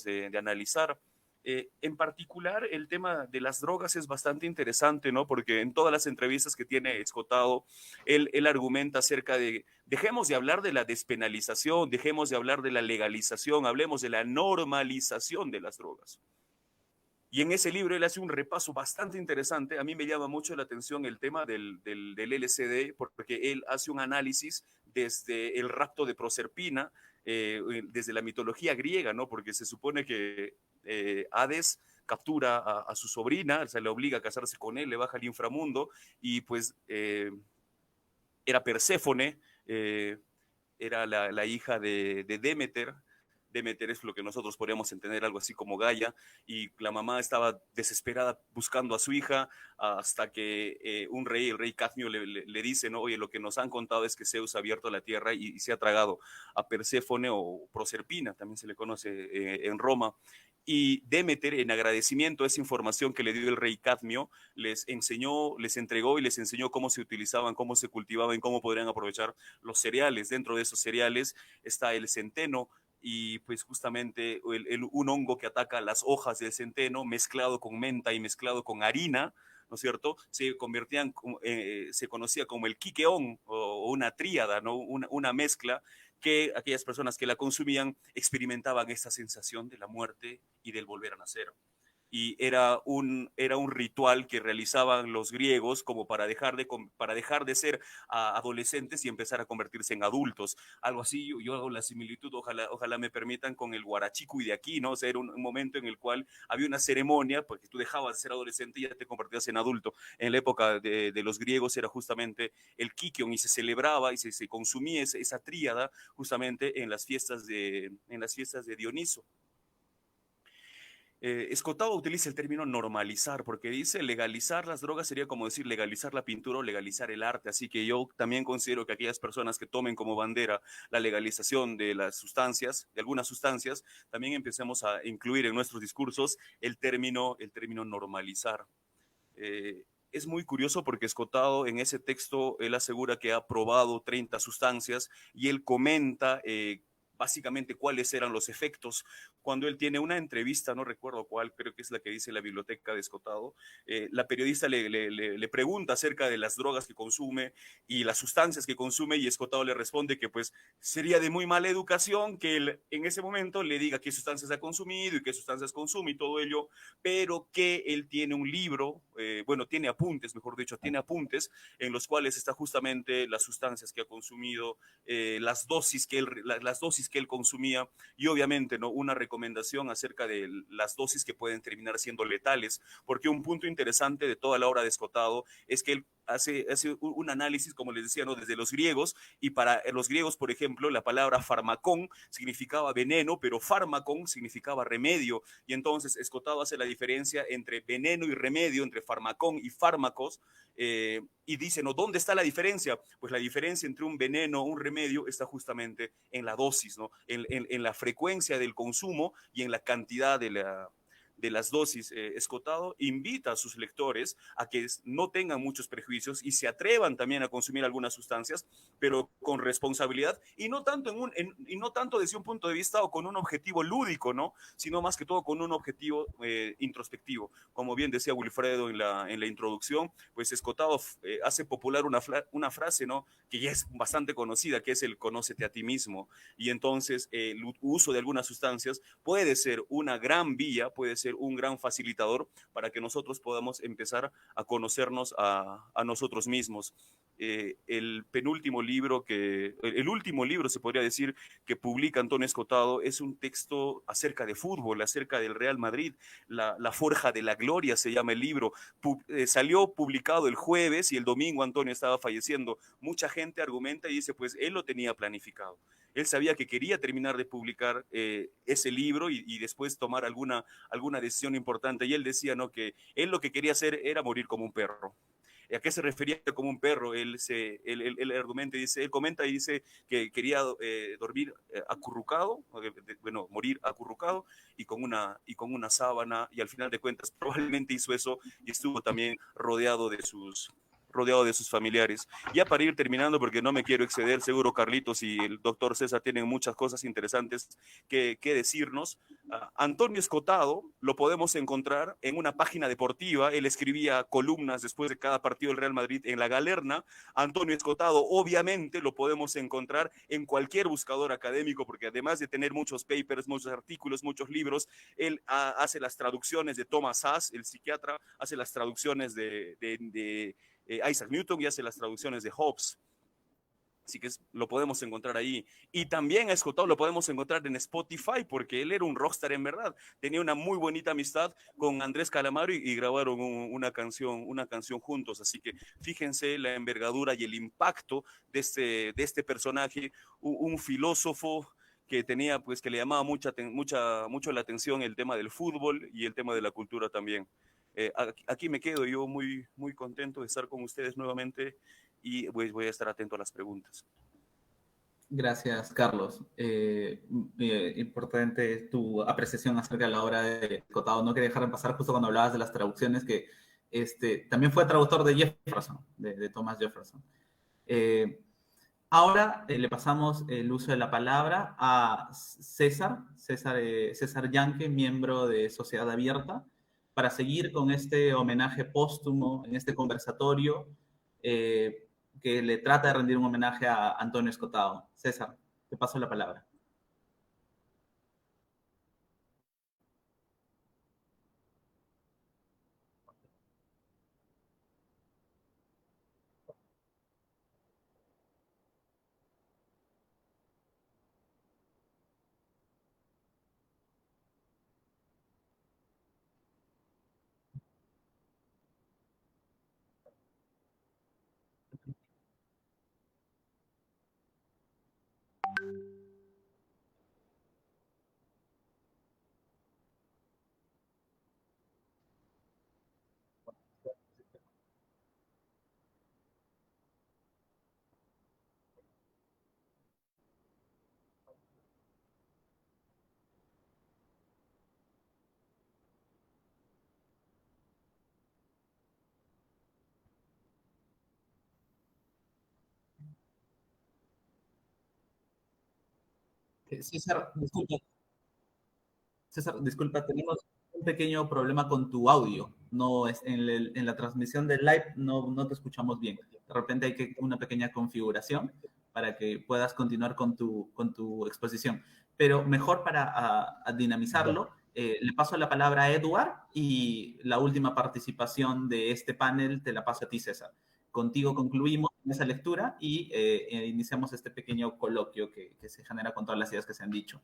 de analizar. En particular, el tema de las drogas es bastante interesante, ¿no? Porque en todas las entrevistas que tiene Escotado, él argumenta acerca de, dejemos de hablar de la despenalización, dejemos de hablar de la legalización, hablemos de la normalización de las drogas. Y en ese libro él hace un repaso bastante interesante. A mí me llama mucho la atención el tema del LSD, porque él hace un análisis desde el rapto de Proserpina, desde la mitología griega, ¿no? Porque se supone que Hades captura a su sobrina, o sea, le obliga a casarse con él, le baja al inframundo, y pues era Perséfone, era la hija de Demeter, Demeter es lo que nosotros podríamos entender algo así como Gaia, y la mamá estaba desesperada buscando a su hija hasta que un rey, el rey Cadmio, le dice, ¿no? Oye, lo que nos han contado es que Zeus ha abierto la tierra y se ha tragado a Perséfone o Proserpina, también se le conoce en Roma. Y Demeter, en agradecimiento a esa información que le dio el rey Cadmio, les enseñó, les entregó y les enseñó cómo se utilizaban, cómo se cultivaban, cómo podrían aprovechar los cereales. Dentro de esos cereales está el centeno, y pues justamente un hongo que ataca las hojas del centeno mezclado con menta y mezclado con harina, ¿no es cierto? Se conocía como el quiqueón o una tríada, ¿no? Una mezcla que aquellas personas que la consumían experimentaban esta sensación de la muerte y del volver a nacer. Y era un ritual que realizaban los griegos como para dejar de ser adolescentes y empezar a convertirse en adultos. Algo así, yo hago la similitud, ojalá me permitan, con el Huarachicuy de aquí, ¿no? O sea, era un momento en el cual había una ceremonia, porque tú dejabas de ser adolescente y ya te convertías en adulto. En la época de los griegos era justamente el Kikion, y se celebraba y se consumía esa tríada justamente en las fiestas de Dioniso. Escotado utiliza el término normalizar, porque dice legalizar las drogas sería como decir legalizar la pintura o legalizar el arte. Así que yo también considero que aquellas personas que tomen como bandera la legalización de las sustancias, de algunas sustancias, también empecemos a incluir en nuestros discursos el término normalizar. Es muy curioso porque Escotado en ese texto, él asegura que ha probado 30 sustancias y él comenta básicamente cuáles eran los efectos. Cuando él tiene una entrevista, no recuerdo cuál, creo que es la que dice la biblioteca de Escotado, la periodista le pregunta acerca de las drogas que consume y las sustancias que consume, y Escotado le responde que pues sería de muy mala educación que él en ese momento le diga qué sustancias ha consumido y qué sustancias consume y todo ello, pero que él tiene un libro, tiene apuntes, mejor dicho, tiene apuntes en los cuales está justamente las sustancias que ha consumido, las dosis que él consumía, y obviamente, ¿no?, una recomendación acerca de las dosis que pueden terminar siendo letales, porque un punto interesante de toda la obra de Escotado es que él hace un análisis, como les decía, ¿no?, desde los griegos, y para los griegos, por ejemplo, la palabra farmacón significaba veneno, pero fármacon significaba remedio, y entonces Escotado hace la diferencia entre veneno y remedio, entre farmacón y fármacos, y dice, ¿no?, ¿dónde está la diferencia? Pues la diferencia entre un veneno, un remedio, está justamente en la dosis, ¿no?, en la frecuencia del consumo y en la cantidad de las dosis. Escotado invita a sus lectores a que no tengan muchos prejuicios y se atrevan también a consumir algunas sustancias, pero con responsabilidad, y no tanto, y no tanto desde un punto de vista o con un objetivo lúdico, ¿no?, sino más que todo con un objetivo introspectivo. Como bien decía Wilfredo en la introducción, pues Escotado hace popular una frase, ¿no?, que ya es bastante conocida, que es el conócete a ti mismo. Y entonces el uso de algunas sustancias puede ser una gran vía, puede ser un gran facilitador para que nosotros podamos empezar a conocernos a nosotros mismos. El último libro, se podría decir, que publica Antonio Escotado es un texto acerca de fútbol, acerca del Real Madrid. La Forja de la Gloria se llama el libro. Salió publicado el jueves y el domingo Antonio estaba falleciendo. Mucha gente argumenta y dice, pues él lo tenía planificado. Él sabía que quería terminar de publicar ese libro y después tomar alguna decisión importante. Y él decía, ¿no?, que él lo que quería hacer era morir como un perro. ¿A qué se refería como un perro? Él argumenta y dice, él comenta y dice que quería dormir acurrucado, morir acurrucado y con una sábana, y al final de cuentas probablemente hizo eso y estuvo también rodeado de sus familiares. Ya para ir terminando, porque no me quiero exceder, seguro Carlitos y el doctor César tienen muchas cosas interesantes que decirnos. Antonio Escotado lo podemos encontrar en una página deportiva. Él escribía columnas después de cada partido del Real Madrid en La Galerna. Antonio Escotado obviamente lo podemos encontrar en cualquier buscador académico, porque además de tener muchos papers, muchos artículos, muchos libros, él hace las traducciones de Thomas Haas, el psiquiatra, hace las traducciones de Isaac Newton, y hace las traducciones de Hobbes. Así que lo podemos encontrar ahí. Y también a Escotado lo podemos encontrar en Spotify, porque él era un rockstar en verdad. Tenía una muy bonita amistad con Andrés Calamaro y grabaron una canción juntos. Así que fíjense la envergadura y el impacto de este personaje, un filósofo que tenía, pues, que le llamaba mucho la atención el tema del fútbol y el tema de la cultura también. Aquí me quedo yo muy, muy contento de estar con ustedes nuevamente y pues voy a estar atento a las preguntas. Gracias, Carlos. Importante tu apreciación acerca de la obra de Cotado. No quería dejar de pasar justo cuando hablabas de las traducciones, que también fue traductor de Jefferson, de Thomas Jefferson. Ahora le pasamos el uso de la palabra a César Yanque, miembro de Sociedad Abierta, para seguir con este homenaje póstumo en este conversatorio que le trata de rendir un homenaje a Antonio Escotado. César, te paso la palabra. César, disculpa, tenemos un pequeño problema con tu audio. No es en la transmisión del live no te escuchamos bien. De repente hay una pequeña configuración para que puedas continuar con tu exposición. Pero mejor para dinamizarlo, le paso la palabra a Edward y la última participación de este panel te la paso a ti, César. Contigo concluimos esa lectura y iniciamos este pequeño coloquio que se genera con todas las ideas que se han dicho.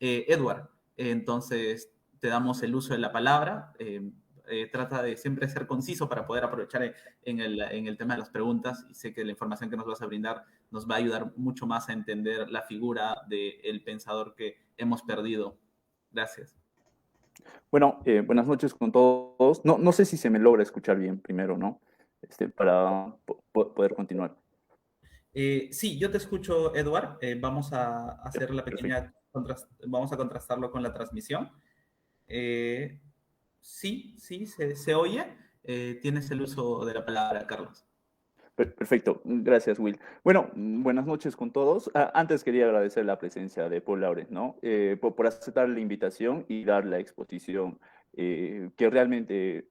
Edward, entonces te damos el uso de la palabra. Trata de siempre ser conciso para poder aprovechar en el tema de las preguntas, y sé que la información que nos vas a brindar nos va a ayudar mucho más a entender la figura del pensador que hemos perdido. Gracias. Bueno, buenas noches con todos. No sé si se me logra escuchar bien primero, ¿no? Para poder continuar. Sí, yo te escucho, Edward. Vamos a hacer la pequeña... Vamos a contrastarlo con la transmisión. Sí, se oye. Tienes el uso de la palabra, Carlos. Perfecto, gracias, Will. Bueno, buenas noches con todos. Antes quería agradecer la presencia de Paul Laurens, ¿no? Por aceptar la invitación y dar la exposición que realmente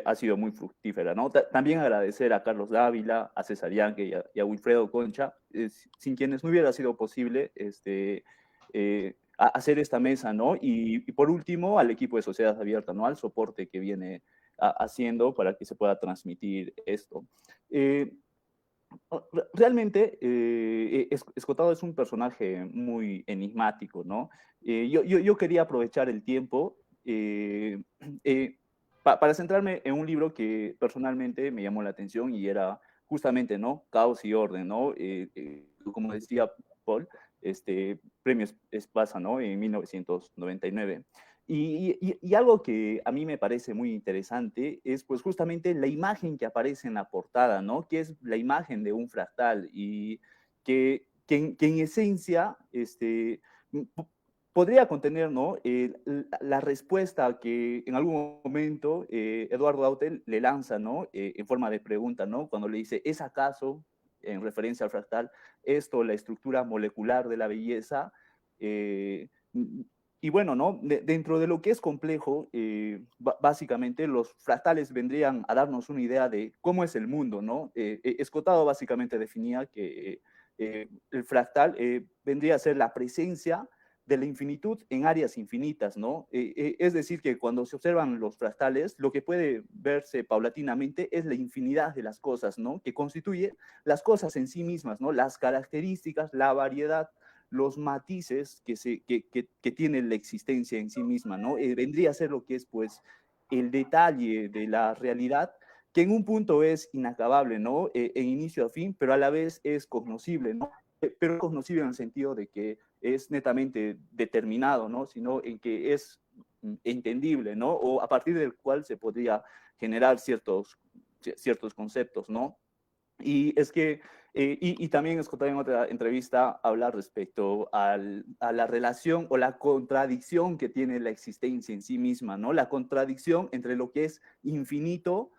ha sido muy fructífera, ¿no? También agradecer a Carlos Dávila, a César Yanque y a Wilfredo Concha, sin quienes no hubiera sido posible hacer esta mesa, ¿no? Y por último, al equipo de Sociedad Abierta, ¿no? Al soporte que viene haciendo para que se pueda transmitir esto. Realmente, Escotado es un personaje muy enigmático, ¿no? Yo quería aprovechar el tiempo para centrarme en un libro que personalmente me llamó la atención y era justamente, ¿no? Caos y Orden, ¿no? Como decía Paul, premio Espasa, ¿no? En 1999. Y algo que a mí me parece muy interesante es pues justamente la imagen que aparece en la portada, ¿no? Que es la imagen de un fractal y que en esencia podría contener, ¿no? La respuesta que en algún momento Eduardo Autel le lanza, ¿no? En forma de pregunta, ¿no? Cuando le dice, ¿es acaso, en referencia al fractal, esto la estructura molecular de la belleza? Y bueno, ¿no? Dentro de lo que es complejo, básicamente los fractales vendrían a darnos una idea de cómo es el mundo, ¿no? Escotado básicamente definía que el fractal vendría a ser la presencia de la infinitud en áreas infinitas, ¿no? Es decir, que cuando se observan los fractales, lo que puede verse paulatinamente es la infinidad de las cosas, ¿no? Que constituye las cosas en sí mismas, ¿no? Las características, la variedad, los matices que tiene la existencia en sí misma, ¿no? Vendría a ser lo que es, pues, el detalle de la realidad, que en un punto es inacabable, ¿no? En inicio a fin, pero a la vez es cognoscible, ¿no? Pero cognoscible en el sentido de que es netamente determinado, ¿no? Sino en que es entendible, ¿no? O a partir del cual se podría generar ciertos conceptos, ¿no? Y es que, y también escuché en otra entrevista hablar respecto a la relación o la contradicción que tiene la existencia en sí misma, ¿no? La contradicción entre lo que es infinito,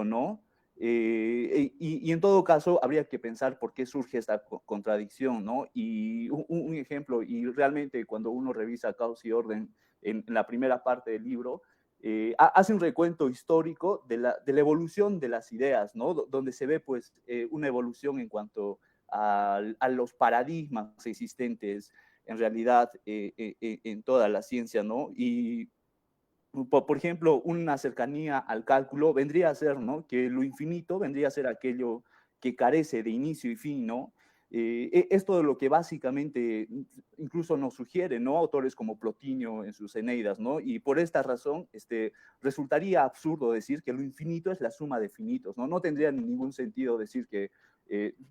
¿no? Y en todo caso, habría que pensar por qué surge esta contradicción, ¿no? Y un ejemplo, y realmente cuando uno revisa Caos y Orden en la primera parte del libro, hace un recuento histórico de la evolución de las ideas, ¿no? Donde se ve pues una evolución en cuanto a los paradigmas existentes en realidad en toda la ciencia, ¿no? Y por ejemplo, una cercanía al cálculo vendría a ser, ¿no? Que lo infinito vendría a ser aquello que carece de inicio y fin, ¿no? Es todo lo que básicamente incluso nos sugiere, ¿no? Autores como Plotinio en sus Eneidas, ¿no? Y por esta razón, resultaría absurdo decir que lo infinito es la suma de finitos, ¿no? No tendría ningún sentido decir que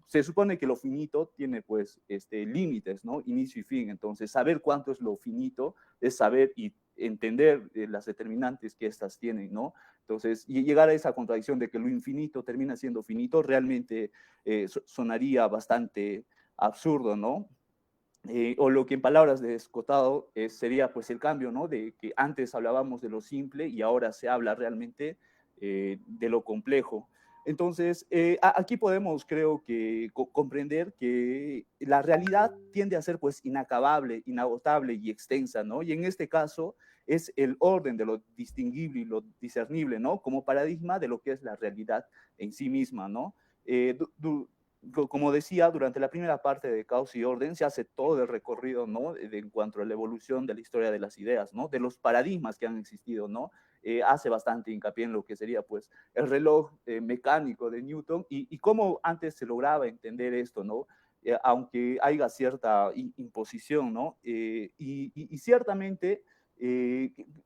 se supone que lo finito tiene, pues, límites, ¿no? Inicio y fin. Entonces, saber cuánto es lo finito es saber y entender las determinantes que éstas tienen, ¿no? Entonces, y llegar a esa contradicción de que lo infinito termina siendo finito, realmente sonaría bastante absurdo, ¿no? O lo que en palabras de Escotado sería pues el cambio, ¿no? De que antes hablábamos de lo simple y ahora se habla realmente de lo complejo. Entonces, aquí podemos, creo que, comprender que la realidad tiende a ser pues inacabable, inagotable y extensa, ¿no? Y en este caso es el orden de lo distinguible y lo discernible, ¿no? Como paradigma de lo que es la realidad en sí misma, ¿no? Como decía, durante la primera parte de Caos y Orden se hace todo el recorrido, ¿no? En cuanto a la evolución de la historia de las ideas, ¿no? De los paradigmas que han existido, ¿no? Hace bastante hincapié en lo que sería, pues, el reloj mecánico de Newton y cómo antes se lograba entender esto, ¿no? Aunque haya cierta imposición, ¿no? Y ciertamente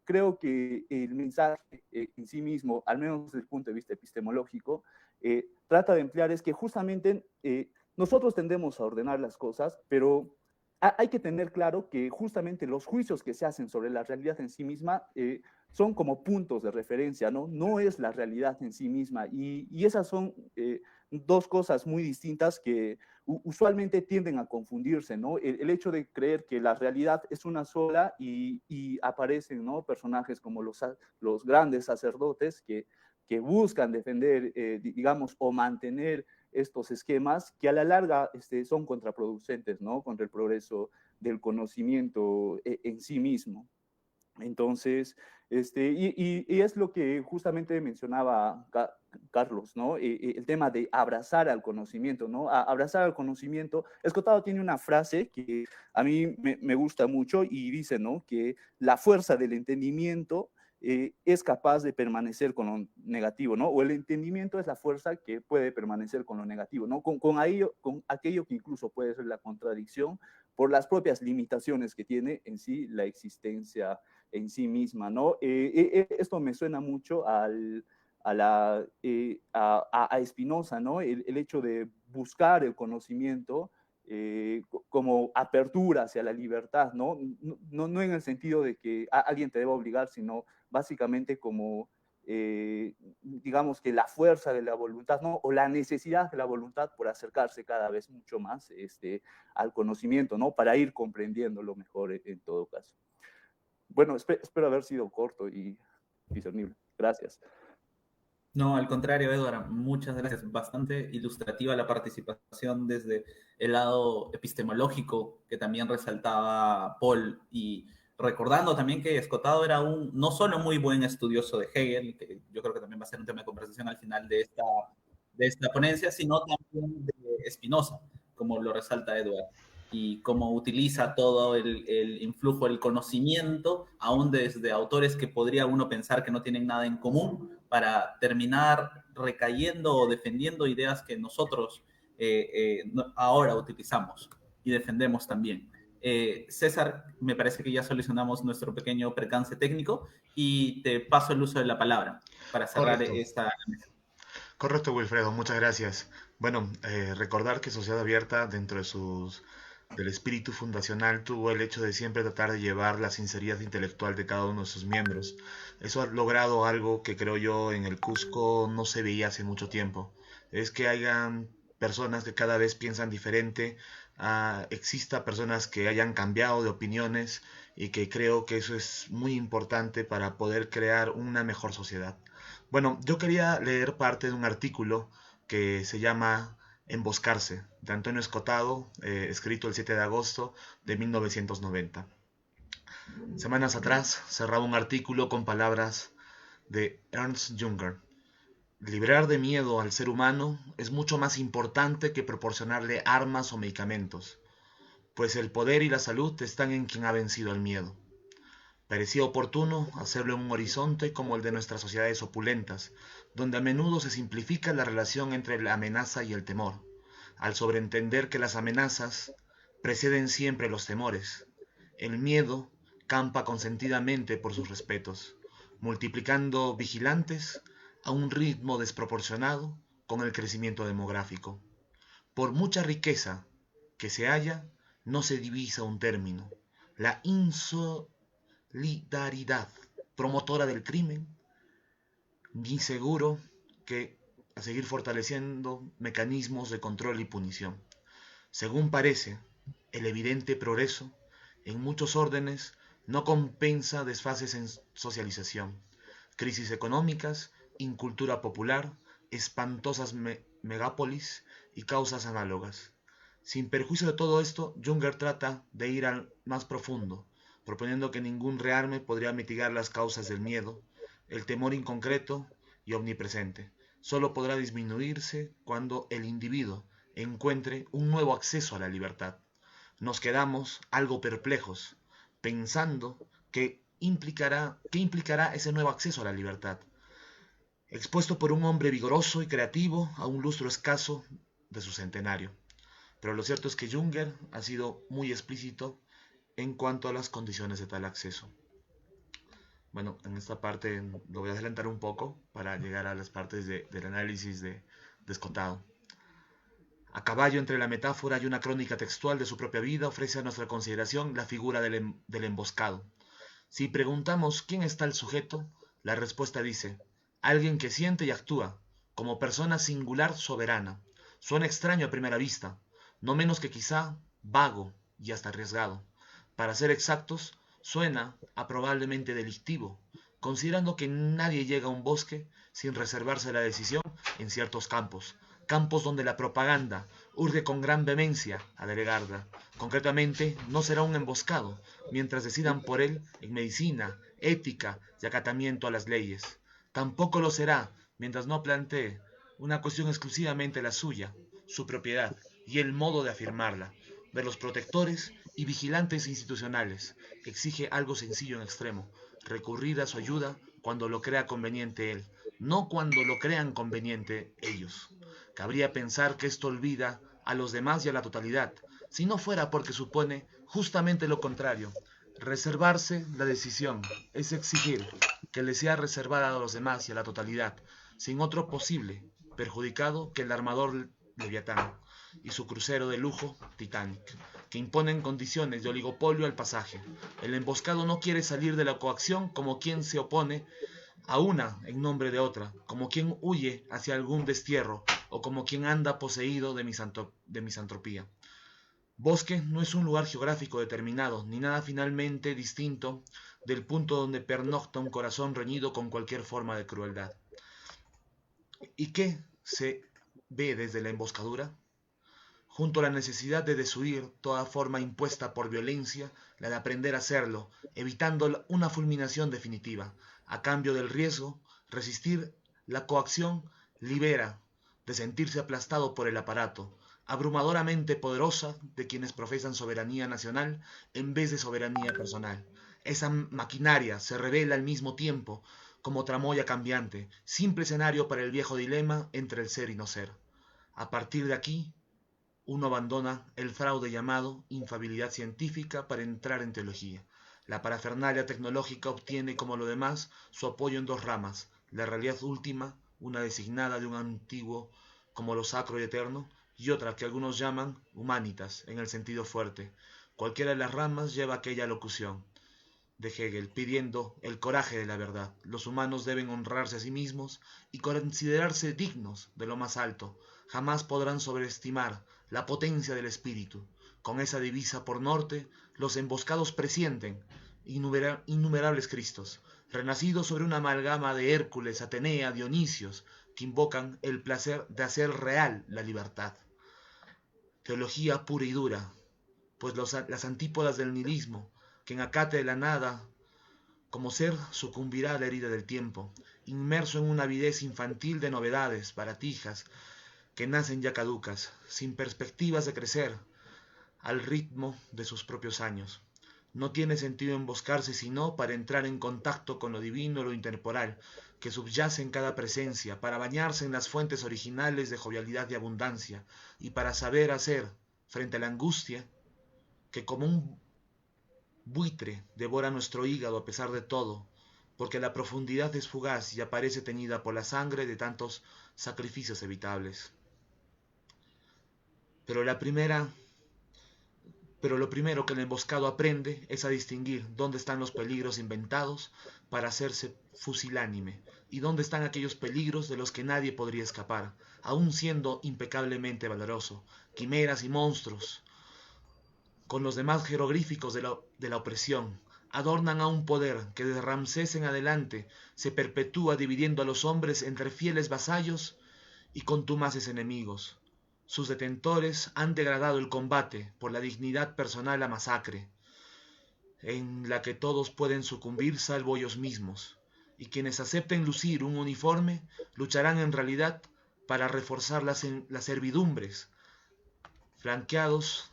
creo que el mensaje en sí mismo, al menos desde el punto de vista epistemológico, trata de emplear es que justamente nosotros tendemos a ordenar las cosas, pero hay que tener claro que justamente los juicios que se hacen sobre la realidad en sí misma son como puntos de referencia, ¿no? No es la realidad en sí misma. Y esas son dos cosas muy distintas que usualmente tienden a confundirse, ¿no? El hecho de creer que la realidad es una sola y aparecen, ¿no? Personajes como los grandes sacerdotes que buscan defender, digamos, o mantener estos esquemas que a la larga son contraproducentes, ¿no? Contra el progreso del conocimiento en sí mismo. Entonces, y es lo que justamente mencionaba Carlos, ¿no? El tema de abrazar al conocimiento, ¿no? Abrazar al conocimiento. Escotado tiene una frase que a mí me gusta mucho y dice, ¿no? Que la fuerza del entendimiento es capaz de permanecer con lo negativo, ¿no? O el entendimiento es la fuerza que puede permanecer con lo negativo, ¿no? Con aquello que incluso puede ser la contradicción por las propias limitaciones que tiene en sí la existencia en sí misma, ¿no? Esto me suena mucho a Spinoza, ¿no? El hecho de buscar el conocimiento como apertura hacia la libertad, ¿no? No en el sentido de que alguien te deba obligar, sino básicamente como, digamos que la fuerza de la voluntad, ¿no? O la necesidad de la voluntad por acercarse cada vez mucho más al conocimiento, ¿no? Para ir comprendiéndolo mejor en todo caso. Bueno, espero haber sido corto y discernible. Gracias. No, al contrario, Edward, muchas gracias. Bastante ilustrativa la participación desde el lado epistemológico que también resaltaba Paul, y recordando también que Escotado era no solo muy buen estudioso de Hegel, que yo creo que también va a ser un tema de conversación al final de esta ponencia, sino también de Spinoza, como lo resalta Edward, y cómo utiliza todo el influjo del conocimiento, aún desde autores que podría uno pensar que no tienen nada en común, para terminar recayendo o defendiendo ideas que nosotros ahora utilizamos y defendemos también. César, me parece que ya solucionamos nuestro pequeño percance técnico y te paso el uso de la palabra para cerrar Correcto. esta mesa. Correcto, Wilfredo, muchas gracias. Bueno, recordar que Sociedad Abierta, dentro de sus del espíritu fundacional tuvo el hecho de siempre tratar de llevar la sinceridad intelectual de cada uno de sus miembros. Eso ha logrado algo que creo yo en el Cusco no se veía hace mucho tiempo. Es que hayan personas que cada vez piensan diferente, exista personas que hayan cambiado de opiniones y que creo que eso es muy importante para poder crear una mejor sociedad. Bueno, yo quería leer parte de un artículo que se llama Emboscarse, de Antonio Escotado, escrito el 7 de agosto de 1990. Semanas atrás cerraba un artículo con palabras de Ernst Junger. Librar de miedo al ser humano es mucho más importante que proporcionarle armas o medicamentos, pues el poder y la salud están en quien ha vencido el miedo. Parecía oportuno hacerlo en un horizonte como el de nuestras sociedades opulentas, donde a menudo se simplifica la relación entre la amenaza y el temor, al sobreentender que las amenazas preceden siempre los temores. El miedo campa consentidamente por sus respetos, multiplicando vigilantes a un ritmo desproporcionado con el crecimiento demográfico. Por mucha riqueza que se haya, no se divisa un término. La insolidaridad promotora del crimen, ni seguro que a seguir fortaleciendo mecanismos de control y punición. Según parece, el evidente progreso en muchos órdenes no compensa desfases en socialización, crisis económicas, incultura popular, espantosas megápolis y causas análogas. Sin perjuicio de todo esto, Junger trata de ir al más profundo, proponiendo que ningún rearme podría mitigar las causas del miedo, el temor inconcreto y omnipresente. Solo podrá disminuirse cuando el individuo encuentre un nuevo acceso a la libertad. Nos quedamos algo perplejos, pensando qué implicará ese nuevo acceso a la libertad, expuesto por un hombre vigoroso y creativo a un lustro escaso de su centenario. Pero lo cierto es que Junger ha sido muy explícito en cuanto a las condiciones de tal acceso. Bueno, en esta parte lo voy a adelantar un poco para llegar a las partes del análisis de Escotado. A caballo entre la metáfora y una crónica textual de su propia vida, ofrece a nuestra consideración la figura del emboscado. Si preguntamos quién está el sujeto, la respuesta dice, alguien que siente y actúa, como persona singular soberana. Suena extraño a primera vista, no menos que quizá vago y hasta arriesgado. Para ser exactos, suena a probablemente delictivo, considerando que nadie llega a un bosque sin reservarse la decisión en ciertos campos, campos donde la propaganda urge con gran vehemencia a delegarla. Concretamente, no será un emboscado, mientras decidan por él en medicina, ética y acatamiento a las leyes. Tampoco lo será mientras no plantee una cuestión exclusivamente la suya, su propiedad y el modo de afirmarla. De los protectores y vigilantes institucionales exige algo sencillo en extremo, recurrir a su ayuda cuando lo crea conveniente él, no cuando lo crean conveniente ellos. Cabría pensar que esto olvida a los demás y a la totalidad, si no fuera porque supone justamente lo contrario. Reservarse la decisión es exigir que le sea reservada a los demás y a la totalidad, sin otro posible perjudicado que el armador Leviatán y su crucero de lujo Titanic, que imponen condiciones de oligopolio al pasaje. El emboscado no quiere salir de la coacción como quien se opone a una en nombre de otra, como quien huye hacia algún destierro o como quien anda poseído de misantropía. Bosque no es un lugar geográfico determinado, ni nada finalmente distinto del punto donde pernocta un corazón reñido con cualquier forma de crueldad. ¿Y qué se ve desde la emboscadura? Junto a la necesidad de desuir toda forma impuesta por violencia, la de aprender a hacerlo, evitando una fulminación definitiva. A cambio del riesgo, resistir la coacción libera de sentirse aplastado por el aparato, abrumadoramente poderosa de quienes profesan soberanía nacional en vez de soberanía personal. Esa maquinaria se revela al mismo tiempo como tramoya cambiante, simple escenario para el viejo dilema entre el ser y no ser. A partir de aquí, uno abandona el fraude llamado infabilidad científica para entrar en teología. La parafernalia tecnológica obtiene, como lo demás, su apoyo en dos ramas, la realidad última, una designada de un antiguo como lo sacro y eterno, y otra que algunos llaman humanitas, en el sentido fuerte. Cualquiera de las ramas lleva aquella locución de Hegel, pidiendo el coraje de la verdad. Los humanos deben honrarse a sí mismos y considerarse dignos de lo más alto. Jamás podrán sobreestimar la potencia del espíritu. Con esa divisa por norte, los emboscados presienten innumerables Cristos, renacidos sobre una amalgama de Hércules, Atenea, Dionisios, que invocan el placer de hacer real la libertad. Teología pura y dura, pues las antípodas del nihilismo, quien acate de la nada como ser sucumbirá a la herida del tiempo, inmerso en una avidez infantil de novedades, baratijas, que nacen ya caducas, sin perspectivas de crecer al ritmo de sus propios años. No tiene sentido emboscarse sino para entrar en contacto con lo divino y lo intemporal, que subyace en cada presencia, para bañarse en las fuentes originales de jovialidad y abundancia, y para saber hacer, frente a la angustia, que como un buitre devora nuestro hígado a pesar de todo, porque la profundidad es fugaz y aparece teñida por la sangre de tantos sacrificios evitables. Pero lo primero que el emboscado aprende es a distinguir dónde están los peligros inventados para hacerse fusilánime y dónde están aquellos peligros de los que nadie podría escapar, aun siendo impecablemente valeroso, quimeras y monstruos, con los demás jeroglíficos de la opresión, adornan a un poder que desde Ramsés en adelante se perpetúa dividiendo a los hombres entre fieles vasallos y contumaces enemigos. Sus detentores han degradado el combate por la dignidad personal a masacre, en la que todos pueden sucumbir salvo ellos mismos, y quienes acepten lucir un uniforme lucharán en realidad para reforzar las servidumbres, flanqueados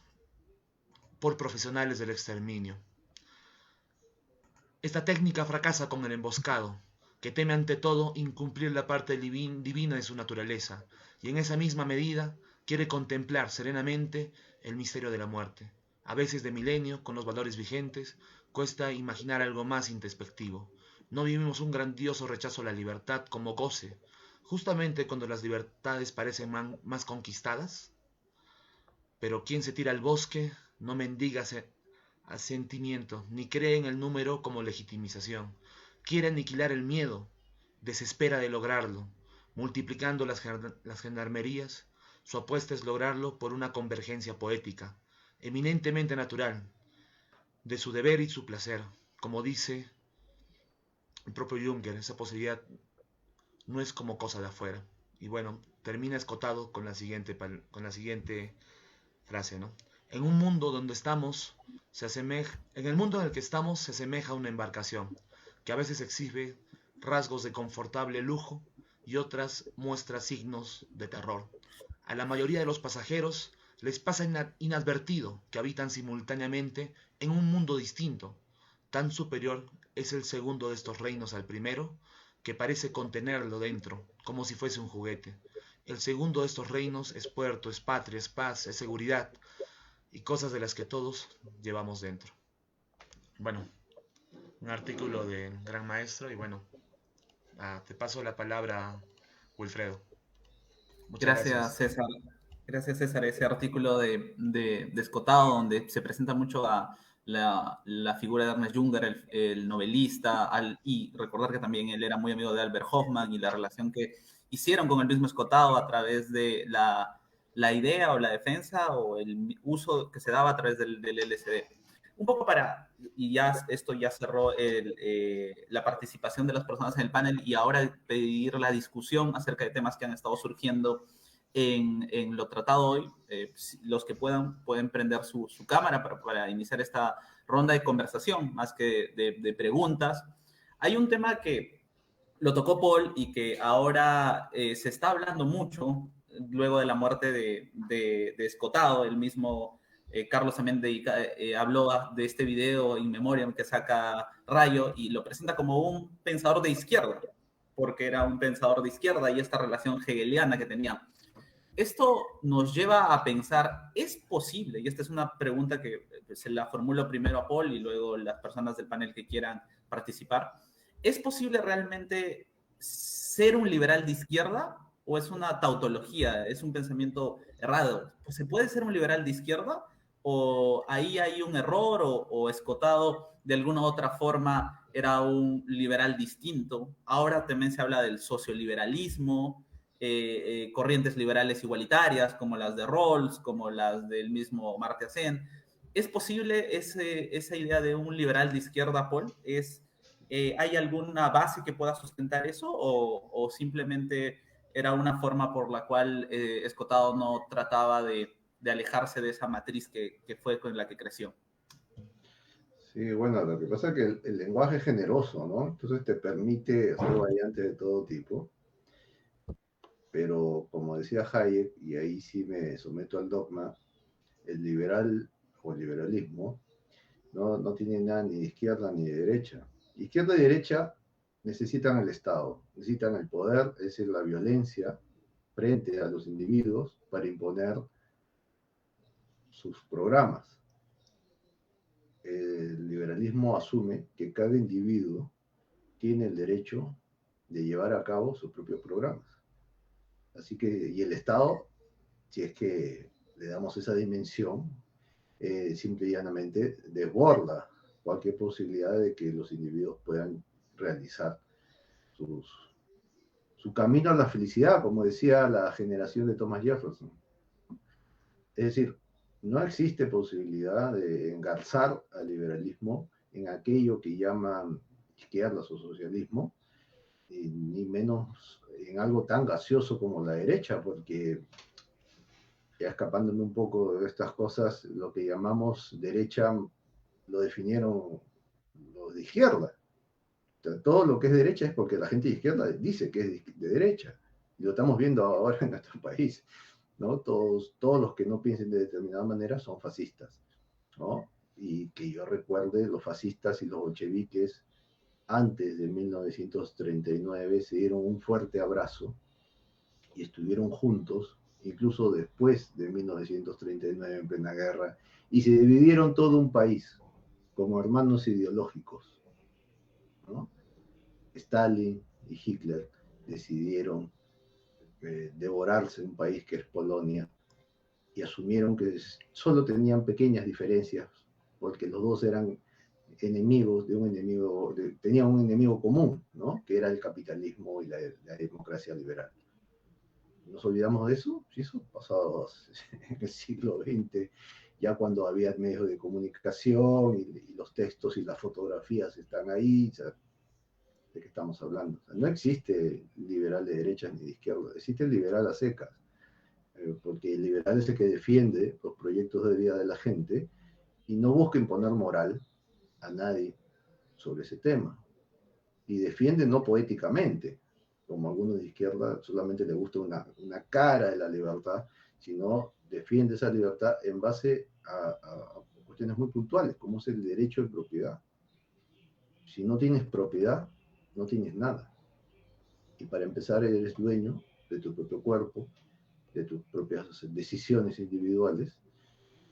por profesionales del exterminio. Esta técnica fracasa con el emboscado, que teme ante todo incumplir la parte divina de su naturaleza, y en esa misma medida quiere contemplar serenamente el misterio de la muerte. A veces de milenio, con los valores vigentes, cuesta imaginar algo más introspectivo. No vivimos un grandioso rechazo a la libertad como goce, justamente cuando las libertades parecen más conquistadas. Pero quien se tira al bosque no mendiga asentimiento, ni cree en el número como legitimización. Quiere aniquilar el miedo, desespera de lograrlo, multiplicando las gendarmerías. Su apuesta es lograrlo por una convergencia poética, eminentemente natural, de su deber y su placer. Como dice el propio Juncker, esa posibilidad no es como cosa de afuera. Y bueno, termina escotado con la siguiente frase, ¿no? En un mundo donde estamos, en el mundo en el que estamos se asemeja a una embarcación, que a veces exhibe rasgos de confortable lujo y otras muestra signos de terror. A la mayoría de los pasajeros les pasa inadvertido que habitan simultáneamente en un mundo distinto. Tan superior es el segundo de estos reinos al primero, que parece contenerlo dentro, como si fuese un juguete. El segundo de estos reinos es puerto, es patria, es paz, es seguridad, y cosas de las que todos llevamos dentro. Bueno, un artículo de gran maestro, y bueno, te paso la palabra, Wilfredo. Muchas gracias, César. Gracias, César. Ese artículo de Escotado, donde se presenta mucho a la figura de Ernest Junger, el novelista, y recordar que también él era muy amigo de Albert Hoffman y la relación que hicieron con el mismo Escotado a través de la idea o la defensa o el uso que se daba a través del LSD. Un poco y ya esto ya cerró la participación de las personas en el panel y ahora pedir la discusión acerca de temas que han estado surgiendo en lo tratado hoy. Los que pueden prender su cámara para iniciar esta ronda de conversación, más que de preguntas. Hay un tema que lo tocó Paul y que ahora se está hablando mucho luego de la muerte de Escotado. El mismo Carlos también habló de este video In Memoriam que saca Rayo y lo presenta como un pensador de izquierda, porque era un pensador de izquierda y esta relación hegeliana que tenía. Esto nos lleva a pensar, ¿es posible? Y esta es una pregunta que se la formulo primero a Paul y luego las personas del panel que quieran participar. ¿Es posible realmente ser un liberal de izquierda o es una tautología, es un pensamiento errado? Pues, ¿se puede ser un liberal de izquierda? ¿O ahí hay un error o Escotado de alguna otra forma era un liberal distinto? Ahora también se habla del socioliberalismo, corrientes liberales igualitarias como las de Rawls, como las del mismo Amartya Sen. ¿Es posible esa idea de un liberal de izquierda, Paul? ¿Hay alguna base que pueda sustentar eso o simplemente era una forma por la cual Escotado no trataba de alejarse de esa matriz que fue con la que creció? Sí, bueno, lo que pasa es que el lenguaje es generoso, ¿no? Entonces te permite hacer variantes de todo tipo, pero como decía Hayek, y ahí sí me someto al dogma, el liberal o el liberalismo no tiene nada ni de izquierda ni de derecha. Izquierda y derecha necesitan el Estado, necesitan el poder, es decir, la violencia frente a los individuos para imponer sus programas. El liberalismo asume que cada individuo tiene el derecho de llevar a cabo sus propios programas. Así que, y el Estado, si es que le damos esa dimensión, simple y llanamente desborda cualquier posibilidad de que los individuos puedan realizar su camino a la felicidad, como decía la generación de Thomas Jefferson. Es decir, no existe posibilidad de engarzar al liberalismo en aquello que llaman izquierdas o socialismo, ni menos en algo tan gaseoso como la derecha, porque ya escapándome un poco de estas cosas, lo que llamamos derecha lo definieron los de izquierda. O sea, todo lo que es derecha es porque la gente de izquierda dice que es de derecha. Y lo estamos viendo ahora en nuestro país, ¿no? Todos los que no piensen de determinada manera son fascistas, ¿no? Y que yo recuerde, los fascistas y los bolcheviques antes de 1939 se dieron un fuerte abrazo y estuvieron juntos, incluso después de 1939 en plena guerra, y se dividieron todo un país como hermanos ideológicos, ¿no? Stalin y Hitler decidieron devorarse un país que es Polonia y asumieron que solo tenían pequeñas diferencias porque los dos eran enemigos de un enemigo, tenían un enemigo común, ¿no? Que era el capitalismo y la democracia liberal. ¿Nos olvidamos de eso? Sí, eso pasado en el siglo XX, ya cuando había medios de comunicación y los textos y las fotografías están ahí, o sea, ¿de qué estamos hablando? O sea, no existe liberal de derecha ni de izquierda, existe el liberal a secas, porque el liberal es el que defiende los proyectos de vida de la gente y no busca imponer moral a nadie sobre ese tema. Y defiende no poéticamente, como algunos de izquierda solamente le gusta una cara de la libertad, sino defiende esa libertad en base a cuestiones muy puntuales, como es el derecho de propiedad. Si no tienes propiedad, no tienes nada. Y para empezar, eres dueño de tu propio cuerpo, de tus propias decisiones individuales,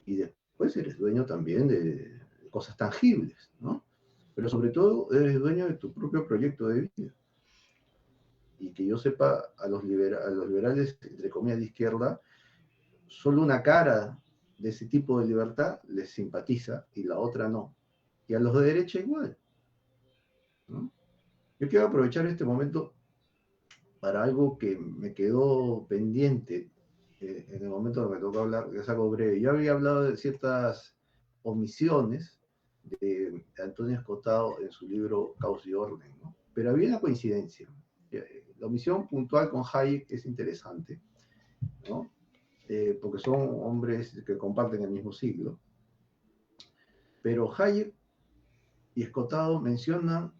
y después eres dueño también de cosas tangibles, ¿no? Pero sobre todo eres dueño de tu propio proyecto de vida. Y que yo sepa, a los liberales, entre comillas, de izquierda, solo una cara de ese tipo de libertad les simpatiza y la otra no. Y a los de derecha igual, ¿no? Yo quiero aprovechar este momento para algo que me quedó pendiente en el momento que me tocó hablar, que es algo breve. Yo había hablado de ciertas omisiones de Antonio Escotado en su libro Caos y Orden, ¿no? Pero había una coincidencia. La omisión puntual con Hayek es interesante, ¿no? Porque son hombres que comparten el mismo siglo. Pero Hayek y Escotado mencionan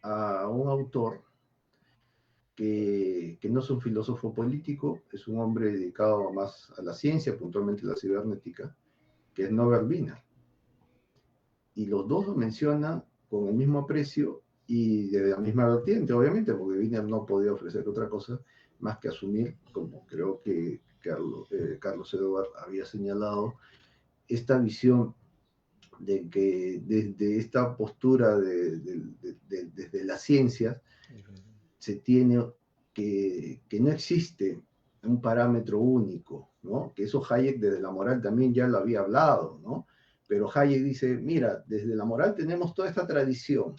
a un autor que no es un filósofo político, es un hombre dedicado más a la ciencia, puntualmente la cibernética, que es Norbert Wiener. Y los dos lo mencionan con el mismo aprecio y de la misma vertiente, obviamente, porque Wiener no podía ofrecer otra cosa más que asumir, como creo que Carlos Edward había señalado, esta visión de que desde esta postura desde la ciencia se tiene que no existe un parámetro único, ¿no? Que eso Hayek desde la moral también ya lo había hablado, ¿no? Pero Hayek dice, mira, desde la moral tenemos toda esta tradición.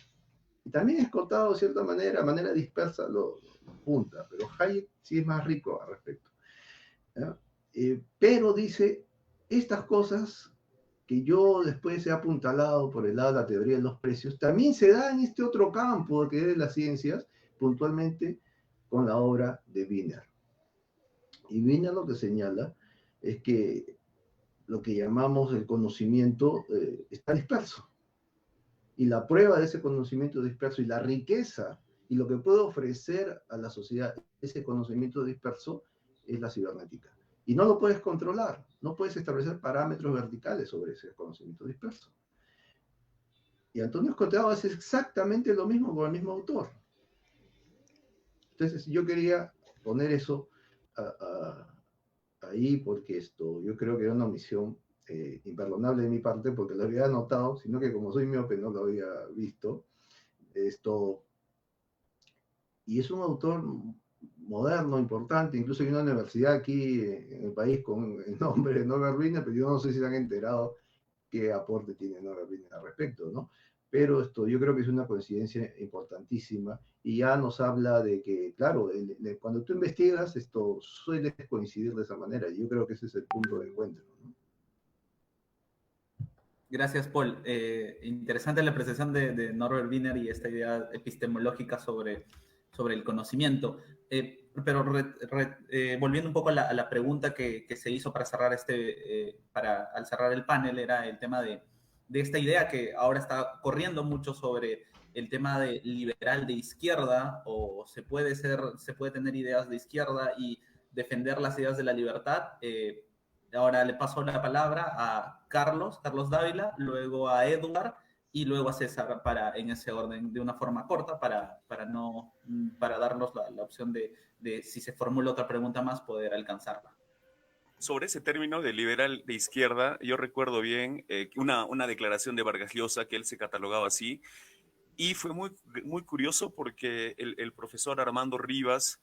Y también Escotado, de cierta manera dispersa, lo junta, pero Hayek sí es más rico al respecto. Pero dice, estas cosas que yo después he apuntalado por el lado de la teoría de los precios, también se da en este otro campo que es de las ciencias, puntualmente con la obra de Wiener. Y Wiener lo que señala es que lo que llamamos el conocimiento está disperso. Y la prueba de ese conocimiento disperso y la riqueza y lo que puede ofrecer a la sociedad ese conocimiento disperso es la cibernética. Y no lo puedes controlar, no puedes establecer parámetros verticales sobre ese conocimiento disperso. Y Antonio Escotado hace exactamente lo mismo con el mismo autor. Entonces yo quería poner eso ahí porque yo creo que era una omisión imperdonable de mi parte porque lo había anotado, sino que como soy miope no lo había visto. Y es un autor moderno, importante, incluso hay una universidad aquí en el país con el nombre de Norbert Wiener, pero yo no sé si se han enterado qué aporte tiene Norbert Wiener al respecto, ¿no? Pero yo creo que es una coincidencia importantísima y ya nos habla de que, claro, cuando tú investigas, suele coincidir de esa manera y yo creo que ese es el punto de encuentro, ¿no? Gracias, Paul. Interesante la apreciación de Norbert Wiener y esta idea epistemológica sobre el conocimiento. Pero volviendo un poco a la pregunta que se hizo para cerrar al cerrar el panel, era el tema de esta idea que ahora está corriendo mucho sobre el tema de liberal de izquierda, o se puede tener ideas de izquierda y defender las ideas de la libertad. Ahora le paso la palabra a Carlos Dávila, luego a Edward y luego a César en ese orden, de una forma corta, para darnos la opción de si se formula otra pregunta más, poder alcanzarla. Sobre ese término de liberal de izquierda, yo recuerdo bien una declaración de Vargas Llosa que él se catalogaba así, y fue muy, muy curioso porque el profesor Armando Rivas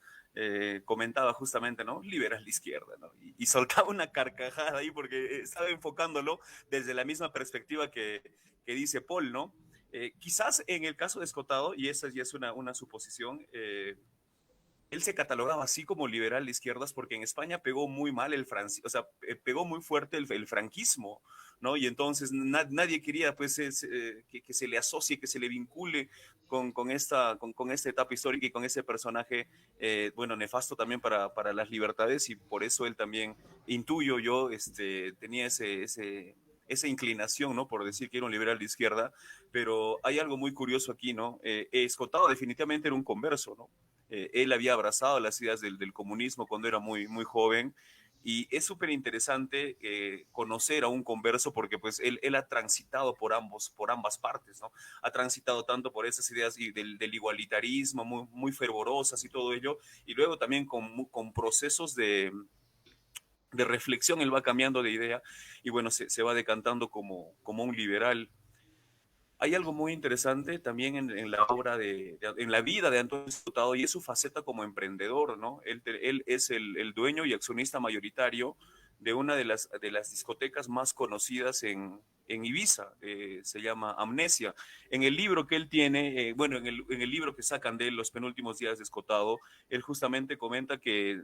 comentaba justamente, ¿no? Liberal de izquierda, ¿no? Y soltaba una carcajada ahí porque estaba enfocándolo desde la misma perspectiva que dice Paul, ¿no? Quizás en el caso de Escotado, y esa ya es una suposición, él se catalogaba así como liberal de izquierdas porque en España pegó muy mal pegó muy fuerte el franquismo, ¿no? Y entonces nadie quería pues que se le asocie, que se le vincule con esta etapa histórica y con ese personaje, bueno, nefasto también para las libertades, y por eso él también, intuyo yo, tenía esa inclinación, ¿no? Por decir que era un liberal de izquierda, pero hay algo muy curioso aquí, ¿no? Escotado definitivamente era un converso, ¿no? Él había abrazado las ideas del comunismo cuando era muy, muy joven, y es súper interesante conocer a un converso porque pues él ha transitado por ambas partes, ¿no? Ha transitado tanto por esas ideas del igualitarismo muy, muy fervorosas y todo ello, y luego también con procesos de reflexión él va cambiando de idea y bueno, se va decantando como un liberal. Hay algo muy interesante también en la obra en la vida de Antonio Escotado, y es su faceta como emprendedor, ¿no? Él es el dueño y accionista mayoritario de una de las discotecas más conocidas en Ibiza, se llama Amnesia. En el libro que él tiene, bueno, en el libro que sacan de él, Los penúltimos días de Escotado, él justamente comenta que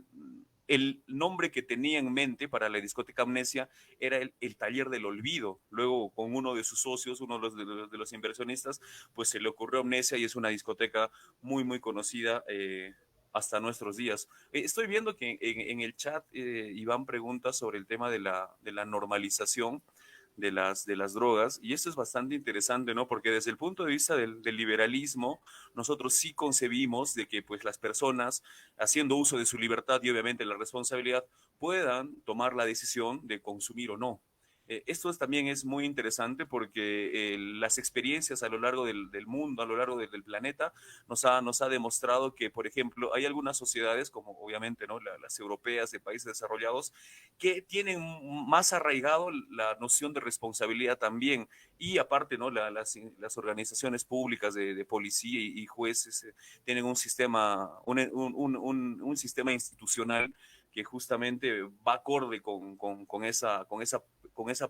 el nombre que tenía en mente para la discoteca Amnesia era el Taller del Olvido. Luego, con uno de sus socios, uno de los inversionistas, pues se le ocurrió Amnesia, y es una discoteca muy, muy conocida hasta nuestros días. Estoy viendo que en el chat Iván pregunta sobre el tema de la normalización de las drogas, y esto es bastante interesante, ¿no? Porque desde el punto de vista del liberalismo, nosotros sí concebimos de que pues las personas, haciendo uso de su libertad y obviamente la responsabilidad, puedan tomar la decisión de consumir o no. También es muy interesante porque las experiencias a lo largo del mundo, a lo largo del planeta, nos ha demostrado que, por ejemplo, hay algunas sociedades, como obviamente, ¿no? Las europeas de países desarrollados, que tienen más arraigado la noción de responsabilidad también. Y aparte, ¿no? Las organizaciones públicas de policía y jueces tienen un sistema, un sistema institucional que justamente va acorde con esa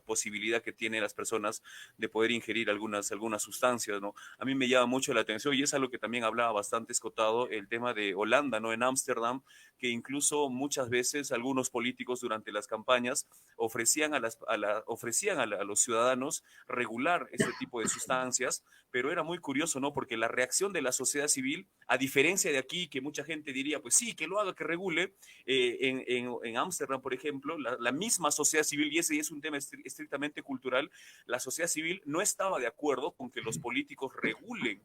posibilidad que tienen las personas de poder ingerir algunas sustancias, ¿no? A mí me llama mucho la atención y es algo que también hablaba bastante Escotado, el tema de Holanda, ¿no? En Ámsterdam, que incluso muchas veces algunos políticos durante las campañas ofrecían a los ciudadanos regular este tipo de sustancias, pero era muy curioso, ¿no? Porque la reacción de la sociedad civil, a diferencia de aquí, que mucha gente diría, pues sí, que lo haga, que regule, en Ámsterdam, por ejemplo, la misma sociedad civil, y ese es un tema estrictamente cultural, la sociedad civil no estaba de acuerdo con que los políticos regulen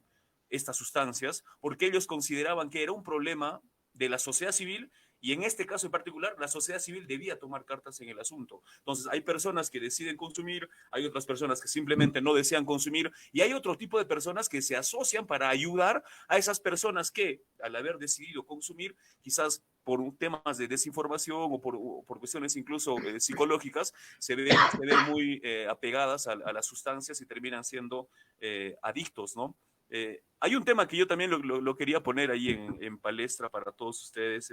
estas sustancias, porque ellos consideraban que era un problema de la sociedad civil y en este caso en particular la sociedad civil debía tomar cartas en el asunto. Entonces hay personas que deciden consumir, hay otras personas que simplemente no desean consumir y hay otro tipo de personas que se asocian para ayudar a esas personas que al haber decidido consumir, quizás por temas de desinformación o por cuestiones incluso psicológicas, se ven muy apegadas a las sustancias y terminan siendo adictos, ¿no? Hay un tema que yo también lo quería poner ahí en palestra para todos ustedes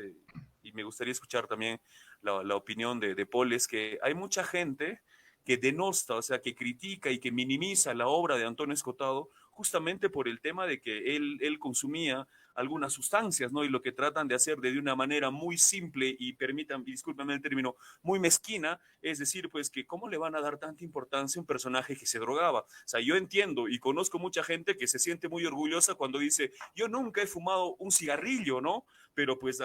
y me gustaría escuchar también la opinión de Paul, es que hay mucha gente que denosta, o sea, que critica y que minimiza la obra de Antonio Escotado justamente por el tema de que él consumía algunas sustancias, ¿no? Y lo que tratan de hacer de una manera muy simple y discúlpenme el término, muy mezquina, es decir, pues que cómo le van a dar tanta importancia a un personaje que se drogaba. O sea, yo entiendo y conozco mucha gente que se siente muy orgullosa cuando dice, yo nunca he fumado un cigarrillo, ¿no? Pero pues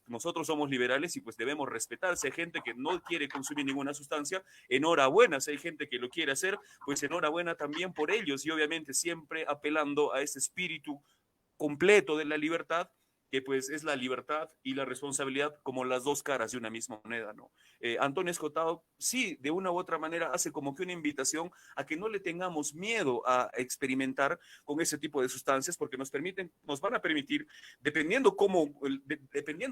nosotros somos liberales y pues debemos respetar. Si hay gente que no quiere consumir ninguna sustancia, enhorabuena. Si hay gente que lo quiere hacer, pues enhorabuena también por ellos y obviamente siempre apelando a ese espíritu completo de la libertad, que pues es la libertad y la responsabilidad como las dos caras de una misma moneda, ¿no? Antonio Escotado, sí, de una u otra manera hace como que una invitación a que no le tengamos miedo a experimentar con ese tipo de sustancias porque nos van a permitir, dependiendo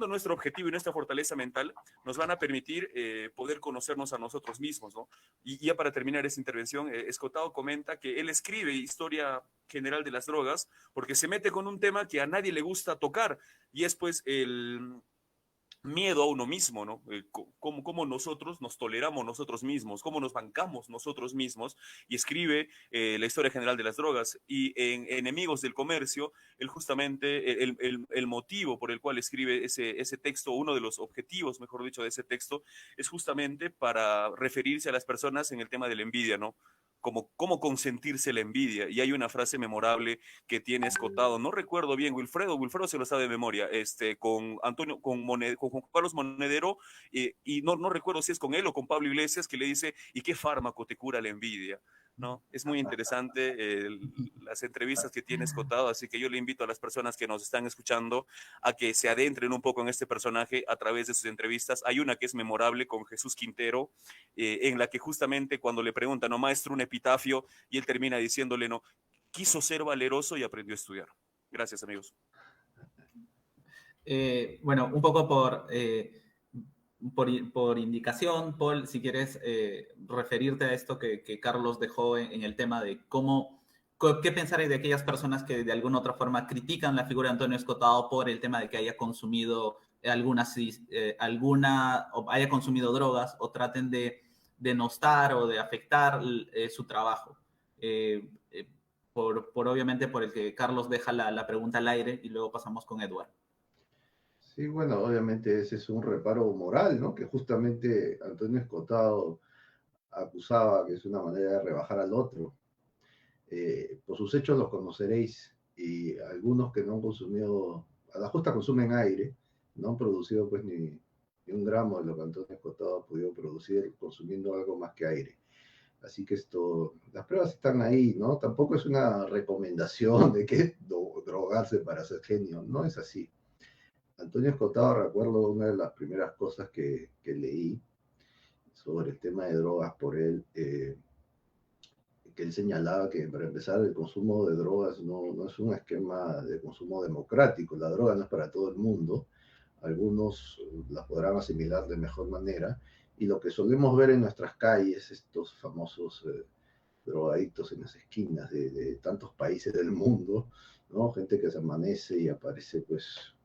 nuestro objetivo y nuestra fortaleza mental, nos van a permitir poder conocernos a nosotros mismos, ¿no? Y ya para terminar esta intervención, Escotado comenta que él escribe historia general de las drogas porque se mete con un tema que a nadie le gusta tocar y es pues el miedo a uno mismo, ¿no? Cómo nosotros nos toleramos nosotros mismos, cómo nos bancamos nosotros mismos, y escribe la historia general de las drogas. Y en Enemigos del Comercio, él justamente, el motivo por el cual escribe ese texto, uno de los objetivos, mejor dicho, de ese texto, es justamente para referirse a las personas en el tema de la envidia, ¿no? Cómo consentirse la envidia. Y hay una frase memorable que tiene Escotado, no recuerdo bien, Wilfredo se lo sabe de memoria, con Juan Carlos Monedero, y no recuerdo si es con él o con Pablo Iglesias, que le dice, ¿y qué fármaco te cura la envidia? ¿No? Es muy interesante las entrevistas que tiene Escotado, así que yo le invito a las personas que nos están escuchando a que se adentren un poco en este personaje a través de sus entrevistas. Hay una que es memorable con Jesús Quintero, en la que justamente cuando le preguntan, no, maestro, un epitafio, y él termina diciéndole, no, quiso ser valeroso y aprendió a estudiar. Gracias, amigos. Bueno, un poco por indicación, Paul, si quieres referirte a esto que Carlos dejó en el tema de qué pensar de aquellas personas que de alguna otra forma critican la figura de Antonio Escotado por el tema de que haya consumido o haya consumido drogas o traten de denostar o de afectar su trabajo. Obviamente por el que Carlos deja la pregunta al aire y luego pasamos con Edward. Sí, bueno, obviamente ese es un reparo moral, ¿no? Que justamente Antonio Escotado acusaba que es una manera de rebajar al otro. Por sus hechos los conoceréis, y algunos que no han consumido, a la justa consumen aire, no han producido pues ni un gramo de lo que Antonio Escotado ha podido producir consumiendo algo más que aire. Así que las pruebas están ahí, ¿no? Tampoco es una recomendación de que drogarse para ser genio, no es así. Antonio Escotado, recuerdo una de las primeras cosas que leí sobre el tema de drogas por él, que él señalaba que para empezar el consumo de drogas no es un esquema de consumo democrático, la droga no es para todo el mundo, algunos la podrán asimilar de mejor manera, y lo que solemos ver en nuestras calles, estos famosos drogadictos en las esquinas de tantos países del mundo, ¿no? Gente que se amanece y aparece pues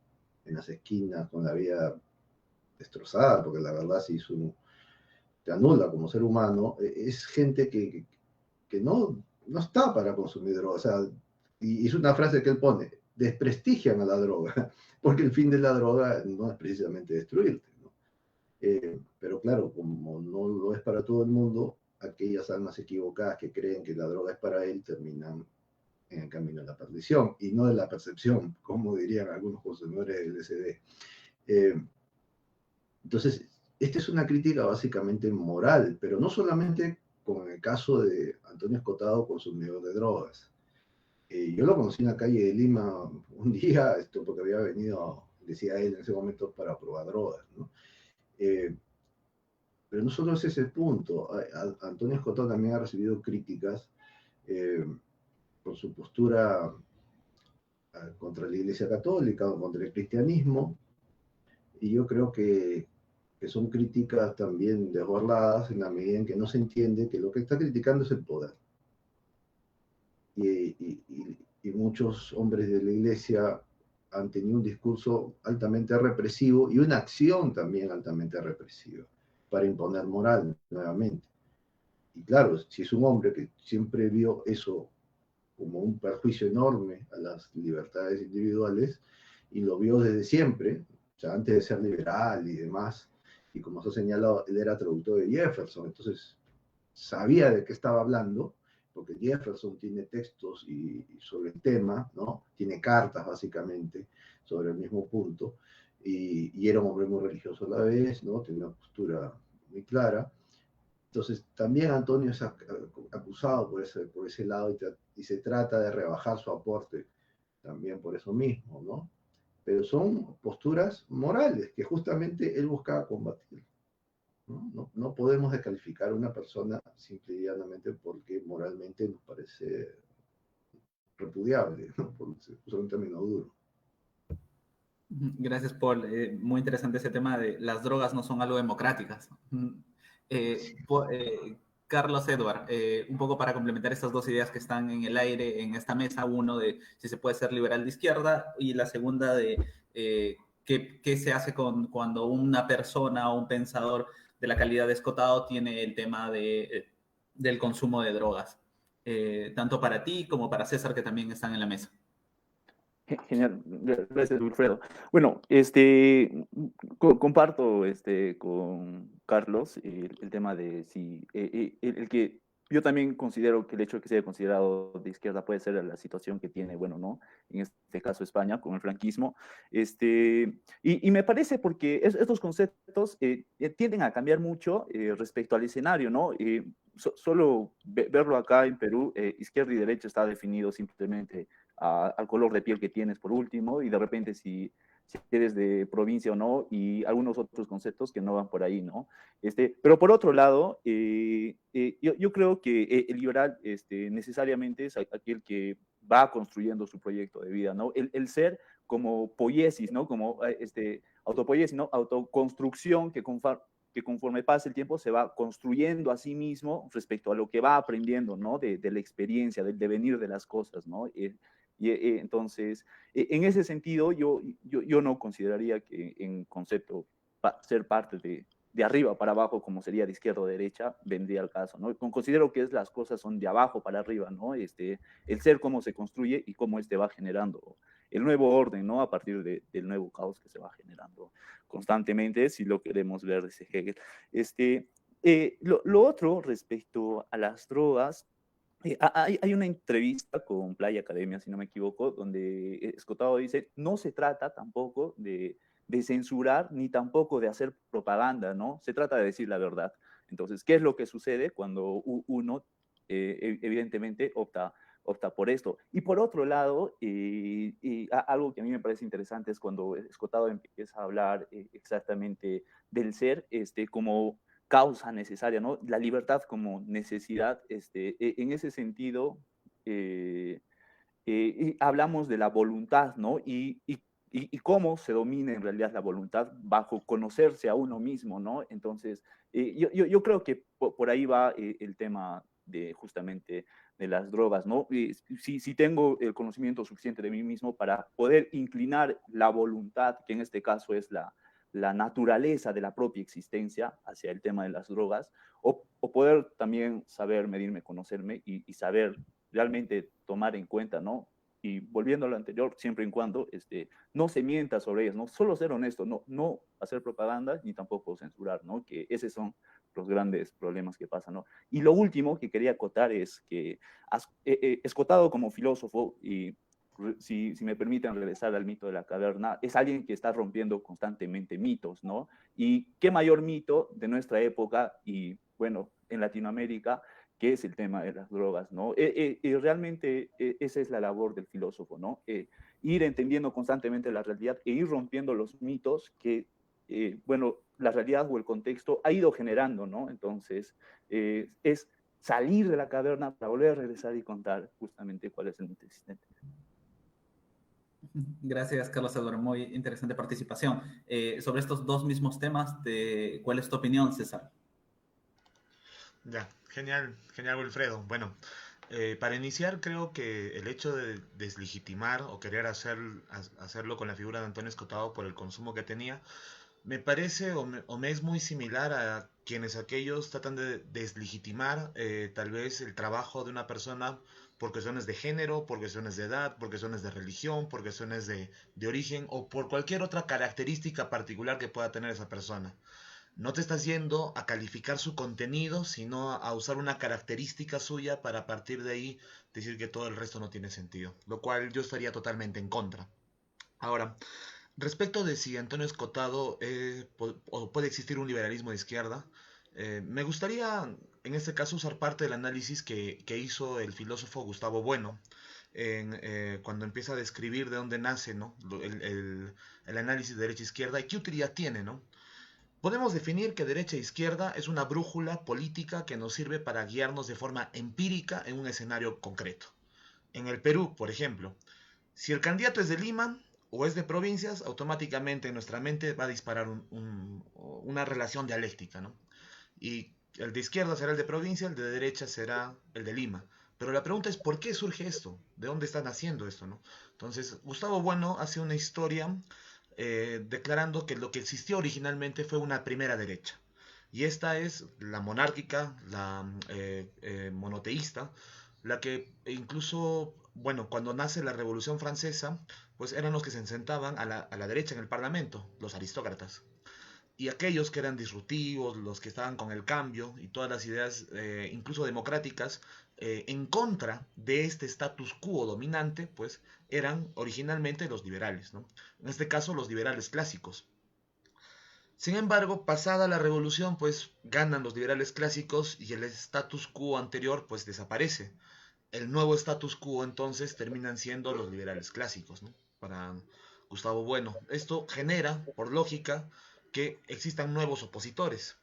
en las esquinas con la vida destrozada, porque la verdad si te anula como ser humano, es gente que no está para consumir droga. O sea, y es una frase que él pone, desprestigian a la droga, porque el fin de la droga no es precisamente destruirte, ¿no? Pero claro, como no lo es para todo el mundo, aquellas almas equivocadas que creen que la droga es para él terminan en el camino de la perdición y no de la percepción, como dirían algunos consumidores del LSD. Entonces, esta es una crítica básicamente moral, pero no solamente con el caso de Antonio Escotado, consumidor de drogas. Yo lo conocí en la calle de Lima un día, porque había venido, decía él en ese momento, para probar drogas, ¿no? Pero no solo es ese punto. Antonio Escotado también ha recibido críticas por su postura contra la Iglesia Católica o contra el cristianismo, y yo creo que son críticas también desbordadas en la medida en que no se entiende que lo que está criticando es el poder. Y muchos hombres de la iglesia han tenido un discurso altamente represivo y una acción también altamente represiva para imponer moral nuevamente. Y claro, si es un hombre que siempre vio eso como un perjuicio enorme a las libertades individuales y lo vio desde siempre, o sea, antes de ser liberal y demás, y como se ha señalado, él era traductor de Jefferson, entonces sabía de qué estaba hablando, porque Jefferson tiene textos sobre el tema, ¿no? Tiene cartas básicamente sobre el mismo punto, y era un hombre muy religioso a la vez, ¿no? Tenía una postura muy clara. Entonces, también Antonio es acusado por ese lado y se trata de rebajar su aporte también por eso mismo, ¿no? Pero son posturas morales que justamente él buscaba combatir. No podemos descalificar a una persona simple y llanamente porque moralmente nos parece repudiable, ¿no? Por usar un término duro. Gracias, Paul. Muy interesante ese tema de las drogas no son algo democráticas. Carlos Edward, un poco para complementar estas dos ideas que están en el aire en esta mesa, uno de si se puede ser liberal de izquierda y la segunda de qué se hace cuando una persona o un pensador de la calidad de Escotado tiene el tema del consumo de drogas, tanto para ti como para César, que también están en la mesa. Genial, gracias, Wilfredo. Bueno, comparto con Carlos el tema de si el que yo también considero que el hecho de que sea considerado de izquierda puede ser la situación que tiene, bueno, ¿no? En este caso España, con el franquismo. Y me parece porque estos conceptos tienden a cambiar mucho respecto al escenario, ¿no? Solo verlo acá en Perú, izquierda y derecha está definido simplemente al color de piel que tienes por último, y de repente si eres de provincia o no, y algunos otros conceptos que no van por ahí, ¿no? Pero por otro lado, yo creo que el liberal necesariamente es aquel que va construyendo su proyecto de vida, ¿no? El ser como poiesis, ¿no? Como autopoiesis, ¿no? Autoconstrucción que conforme pasa el tiempo se va construyendo a sí mismo respecto a lo que va aprendiendo, ¿no? De la experiencia, del devenir de las cosas, ¿no? Entonces, en ese sentido, yo no consideraría que en concepto ser parte de arriba para abajo, como sería de izquierda o derecha, vendría al caso, ¿no? Considero que las cosas son de abajo para arriba, ¿no? El ser cómo se construye y cómo va generando el nuevo orden, ¿no? A partir del nuevo caos que se va generando constantemente, si lo queremos ver desde Hegel. Lo otro respecto a las drogas, hay una entrevista con Playa Academia, si no me equivoco, donde Escotado dice, no se trata tampoco de censurar ni tampoco de hacer propaganda, ¿no? Se trata de decir la verdad. Entonces, ¿qué es lo que sucede cuando uno evidentemente opta por esto? Y por otro lado, algo que a mí me parece interesante es cuando Escotado empieza a hablar exactamente del ser, como causa necesaria, ¿no? La libertad como necesidad, en ese sentido, y hablamos de la voluntad, ¿no? Y cómo se domina en realidad la voluntad bajo conocerse a uno mismo, ¿no? Entonces, yo creo que por ahí va el tema de justamente de las drogas, ¿no? Si tengo el conocimiento suficiente de mí mismo para poder inclinar la voluntad, que en este caso es la naturaleza de la propia existencia hacia el tema de las drogas, o poder también saber medirme, conocerme y saber realmente tomar en cuenta, ¿no? Y volviendo a lo anterior, siempre y cuando no se mienta sobre ellas, ¿no? Solo ser honesto, no hacer propaganda ni tampoco censurar, ¿no? Que esos son los grandes problemas que pasan, ¿no? Y lo último que quería acotar es que Escotado como filósofo, y si me permiten regresar al mito de la caverna, es alguien que está rompiendo constantemente mitos, ¿no? Y qué mayor mito de nuestra época y, bueno, en Latinoamérica, que es el tema de las drogas, ¿no? Y realmente esa es la labor del filósofo, ¿no? Ir entendiendo constantemente la realidad e ir rompiendo los mitos que, bueno, la realidad o el contexto ha ido generando, ¿no? Entonces, es salir de la caverna para volver a regresar y contar justamente cuál es el mito existente. Gracias, Carlos Eduardo. Muy interesante participación. Sobre estos dos mismos temas, ¿cuál es tu opinión, César? Ya, genial, genial, Wilfredo. Bueno, para iniciar, creo que el hecho de deslegitimar o querer hacerlo con la figura de Antonio Escotado por el consumo que tenía, me parece o me es muy similar a quienes aquellos tratan de deslegitimar tal vez el trabajo de una persona por cuestiones de género, por cuestiones de edad, por cuestiones de religión, por cuestiones de origen o por cualquier otra característica particular que pueda tener esa persona. No te estás yendo a calificar su contenido, sino a usar una característica suya para a partir de ahí decir que todo el resto no tiene sentido, lo cual yo estaría totalmente en contra. Ahora, respecto de si Antonio Escotado o puede existir un liberalismo de izquierda, me gustaría en este caso usar parte del análisis que hizo el filósofo Gustavo Bueno cuando empieza a describir de dónde nace, ¿no? el análisis de derecha-izquierda y qué utilidad tiene, ¿no? Podemos definir que derecha e izquierda es una brújula política que nos sirve para guiarnos de forma empírica en un escenario concreto. En el Perú, por ejemplo, si el candidato es de Lima o es de provincias, automáticamente en nuestra mente va a disparar una relación dialéctica, ¿no? Y el de izquierda será el de provincia, el de derecha será el de Lima. Pero la pregunta es, ¿por qué surge esto? ¿De dónde está naciendo esto, no? Entonces, Gustavo Bueno hace una historia declarando que lo que existió originalmente fue una primera derecha. Y esta es la monárquica, la monoteísta, la que incluso, bueno, cuando nace la Revolución Francesa, pues eran los que se sentaban a la derecha en el Parlamento, los aristócratas. Y aquellos que eran disruptivos, los que estaban con el cambio y todas las ideas, incluso democráticas, en contra de este status quo dominante, pues eran originalmente los liberales, ¿no? En este caso, los liberales clásicos. Sin embargo, pasada la revolución, pues ganan los liberales clásicos y el status quo anterior, pues desaparece. El nuevo status quo entonces terminan siendo los liberales clásicos, ¿no? Para Gustavo Bueno. Esto genera, por lógica, que existan nuevos opositores.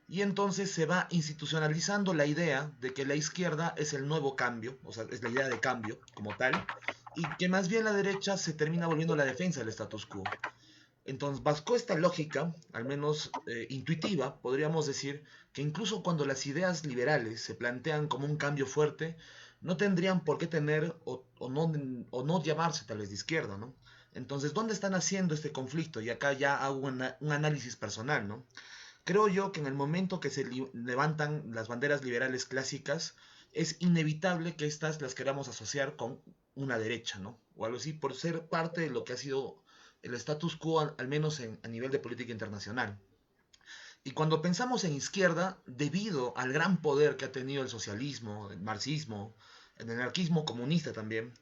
Y entonces se va institucionalizando la idea de que la izquierda es el nuevo cambio, o sea, es la idea de cambio como tal, y que más bien la derecha se termina volviendo la defensa del status quo. Entonces, bajo esta lógica, al menos intuitiva, podríamos decir que incluso cuando las ideas liberales se plantean como un cambio fuerte, no tendrían por qué tener o no llamarse tal vez de izquierda, ¿no? Entonces, ¿dónde están haciendo este conflicto? Y acá ya hago un análisis personal, ¿no? Creo yo que en el momento que se levantan las banderas liberales clásicas, es inevitable que estas las queramos asociar con una derecha, ¿no? O algo así, por ser parte de lo que ha sido el status quo, al menos a nivel de política internacional. Y cuando pensamos en izquierda, debido al gran poder que ha tenido el socialismo, el marxismo, el anarquismo comunista también,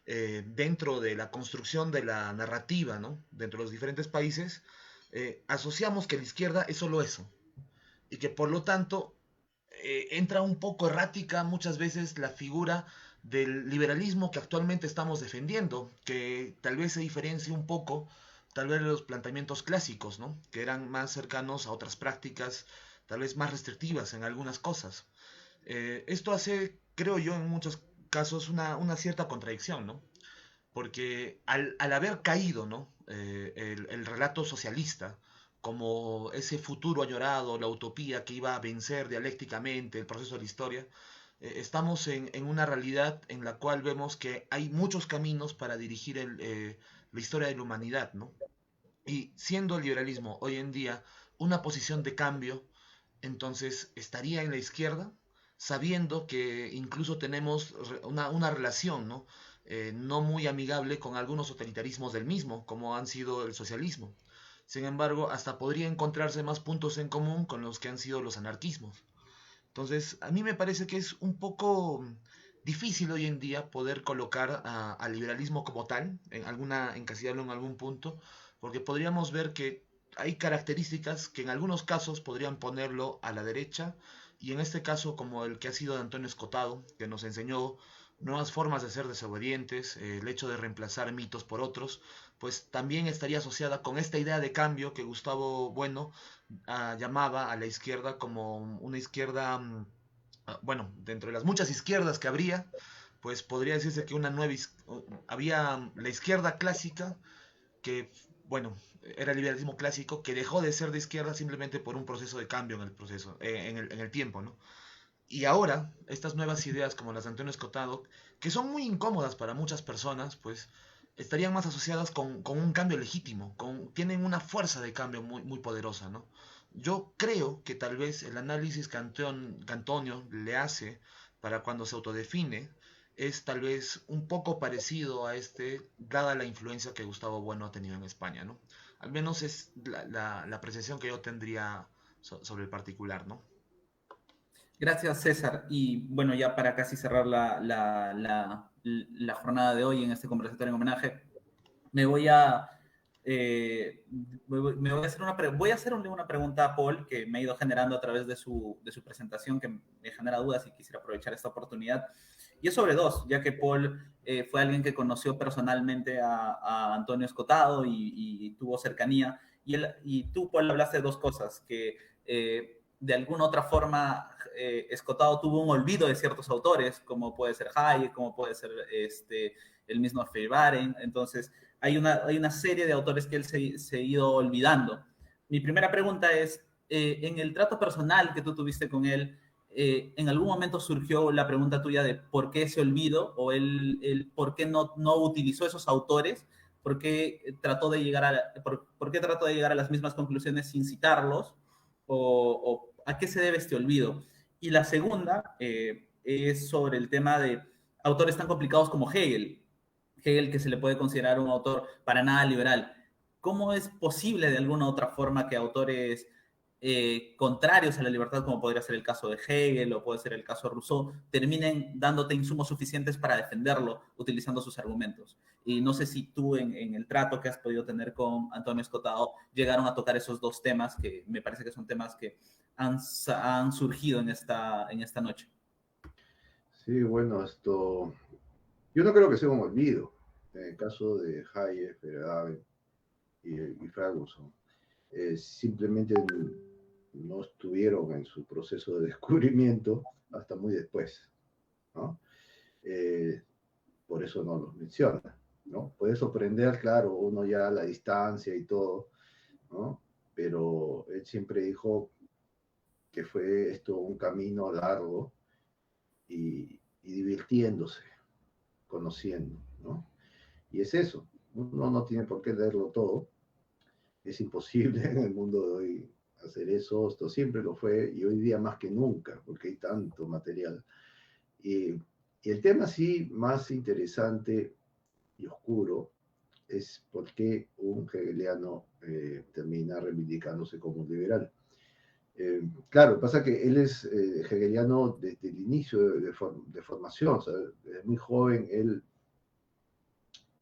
dentro de la construcción de la narrativa, ¿no? Dentro de los diferentes países, asociamos que la izquierda es solo eso. Y que por lo tanto entra un poco errática muchas veces la figura del liberalismo que actualmente estamos defendiendo, que tal vez se diferencie un poco, tal vez de los planteamientos clásicos, ¿no? Que eran más cercanos a otras prácticas, tal vez más restrictivas en algunas cosas. Esto hace, creo yo, en muchos casos una cierta contradicción, ¿no? Porque al haber caído, ¿no? El relato socialista como ese futuro añorado, la utopía que iba a vencer dialécticamente el proceso de la historia, estamos en una realidad en la cual vemos que hay muchos caminos para dirigir la historia de la humanidad, ¿no? Y siendo el liberalismo hoy en día una posición de cambio, entonces estaría en la izquierda, sabiendo que incluso tenemos una relación, ¿no? No muy amigable con algunos totalitarismos del mismo, como han sido el socialismo. Sin embargo, hasta podría encontrarse más puntos en común con los que han sido los anarquismos. Entonces, a mí me parece que es un poco difícil hoy en día poder colocar al liberalismo como tal, encasillarlo en algún punto, porque podríamos ver que hay características que en algunos casos podrían ponerlo a la derecha, y en este caso como el que ha sido de Antonio Escotado, que nos enseñó nuevas formas de ser desobedientes, el hecho de reemplazar mitos por otros, pues también estaría asociada con esta idea de cambio que Gustavo Bueno llamaba a la izquierda como una izquierda, bueno, dentro de las muchas izquierdas que habría, pues podría decirse que había la izquierda clásica que, bueno, era el liberalismo clásico, que dejó de ser de izquierda simplemente por un proceso de cambio en el proceso, en el tiempo, ¿no? Y ahora, estas nuevas ideas como las de Antonio Escotado, que son muy incómodas para muchas personas, pues estarían más asociadas con un cambio legítimo, tienen una fuerza de cambio muy, muy poderosa, ¿no? Yo creo que tal vez el análisis que Antonio le hace para cuando se autodefine es tal vez un poco parecido a dada la influencia que Gustavo Bueno ha tenido en España, ¿no? Al menos es la apreciación que yo tendría sobre el particular, ¿no? Gracias, César. Y bueno, ya para casi cerrar la jornada de hoy en este conversatorio en homenaje, me voy a, me voy a hacer voy a hacerle una pregunta a Paul que me ha ido generando a través de su presentación, que me genera dudas y quisiera aprovechar esta oportunidad. Y es sobre dos, ya que Paul fue alguien que conoció personalmente a Antonio Escotado y tuvo cercanía. Y tú, Paul, hablaste de dos cosas, que de alguna otra forma Escotado tuvo un olvido de ciertos autores, como puede ser Hayek, como puede ser el mismo Feyerabend. Entonces, hay una serie de autores que él se ha ido olvidando. Mi primera pregunta es, en el trato personal que tú tuviste con él, ¿en algún momento surgió la pregunta tuya de por qué ese olvido o por qué no utilizó esos autores? ¿Por qué trató de llegar por qué trató de llegar a las mismas conclusiones sin citarlos? ¿O a qué se debe este olvido? Y la segunda es sobre el tema de autores tan complicados como Hegel. Hegel, que se le puede considerar un autor para nada liberal. ¿Cómo es posible de alguna otra forma que autores contrarios a la libertad, como podría ser el caso de Hegel o puede ser el caso de Rousseau, terminen dándote insumos suficientes para defenderlo utilizando sus argumentos? Y no sé si tú en el trato que has podido tener con Antonio Escotado llegaron a tocar esos dos temas que me parece que son temas que han surgido en esta noche. Sí, bueno, yo no creo que sea un olvido. En el caso de Hayek, Feyerabend y Ferguson, simplemente no estuvieron en su proceso de descubrimiento hasta muy después, ¿no? Por eso no los menciona, ¿no? Puede sorprender, claro, uno ya a la distancia y todo, ¿no? Pero él siempre dijo que fue esto un camino largo y divirtiéndose, conociendo, ¿no? Y es eso, uno no tiene por qué leerlo todo, es imposible en el mundo de hoy hacer eso, esto siempre lo fue y hoy día más que nunca, porque hay tanto material. Y el tema sí más interesante y oscuro es por qué un hegeliano termina reivindicándose como un liberal. Claro, pasa que él es hegeliano desde el inicio de formación, o sea, desde muy joven él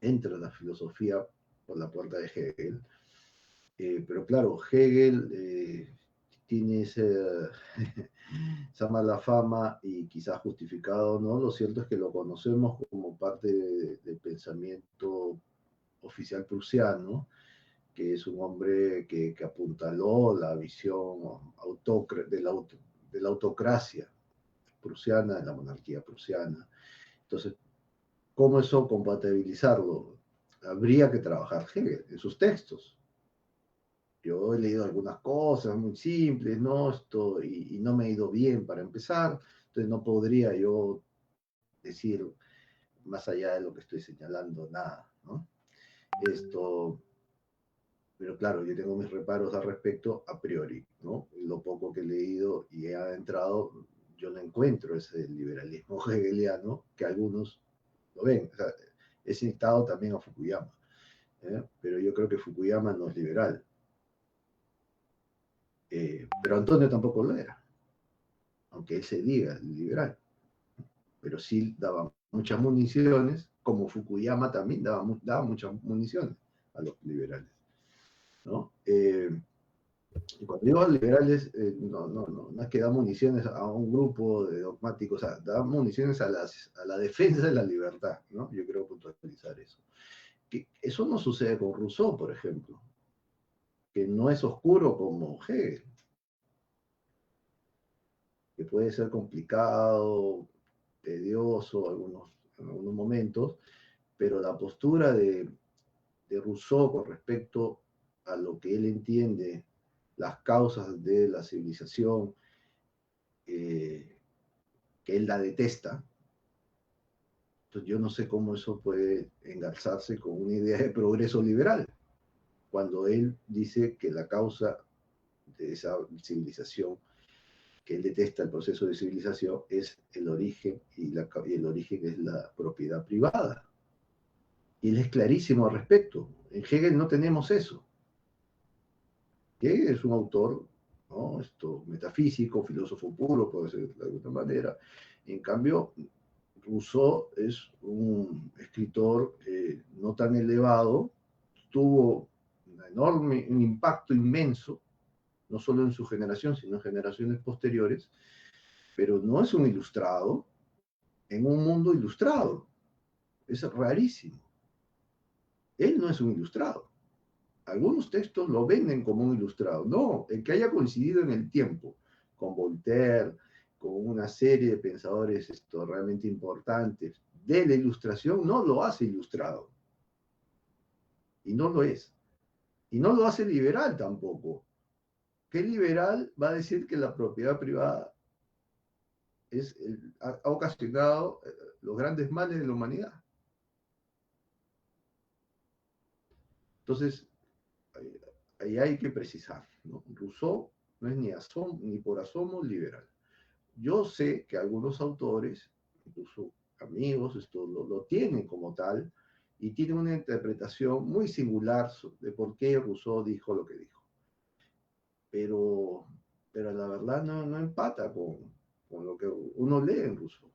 entra en la filosofía por la puerta de Hegel, pero claro, Hegel tiene esa mala fama y quizás justificado, ¿no? Lo cierto es que lo conocemos como parte del pensamiento oficial prusiano, que es un hombre que apuntaló la visión de la autocracia prusiana, de la monarquía prusiana. Entonces, ¿cómo eso compatibilizarlo? Habría que trabajar Hegel en sus textos. Yo he leído algunas cosas muy simples, ¿no? Y no me ha ido bien para empezar, entonces no podría yo decir más allá de lo que estoy señalando nada, ¿no? Pero claro, yo tengo mis reparos al respecto a priori, ¿no? Lo poco que he leído y he adentrado, yo no encuentro ese liberalismo hegeliano que algunos lo ven. O sea, he citado también a Fukuyama, pero yo creo que Fukuyama no es liberal. Pero Antonio tampoco lo era, aunque él se diga liberal, pero sí daba muchas municiones, como Fukuyama también daba muchas municiones a los liberales, ¿no? Y cuando digo liberales, no es que da municiones a un grupo de dogmáticos, o sea, da municiones a la defensa de la libertad, ¿no? Yo quiero puntualizar eso. Que eso no sucede con Rousseau, por ejemplo, que no es oscuro como Hegel, que puede ser complicado, tedioso en algunos momentos, pero la postura de Rousseau con respecto a lo que él entiende, las causas de la civilización, que él la detesta. Entonces yo no sé cómo eso puede engarzarse con una idea de progreso liberal, cuando él dice que la causa de esa civilización, que él detesta el proceso de civilización, es el origen, y el origen es la propiedad privada. Y él es clarísimo al respecto. En Hegel no tenemos eso. Hegel es un autor, ¿no? Metafísico, filósofo puro, puede ser de alguna manera. En cambio, Rousseau es un escritor no tan elevado, tuvo un impacto inmenso, no solo en su generación, sino en generaciones posteriores, pero no es un ilustrado en un mundo ilustrado. Es rarísimo. Él no es un ilustrado. Algunos textos lo venden como un ilustrado. No, el que haya coincidido en el tiempo con Voltaire, con una serie de pensadores realmente importantes de la ilustración, no lo hace ilustrado. Y no lo es. Y no lo hace liberal tampoco. ¿Qué liberal va a decir que la propiedad privada ha ocasionado los grandes males de la humanidad? Entonces, ahí hay que precisar, ¿no? Rousseau no es ni por asomo liberal. Yo sé que algunos autores, incluso amigos, lo tienen como tal y tienen una interpretación muy singular de por qué Rousseau dijo lo que dijo. Pero la verdad no empata con lo que uno lee en Rousseau.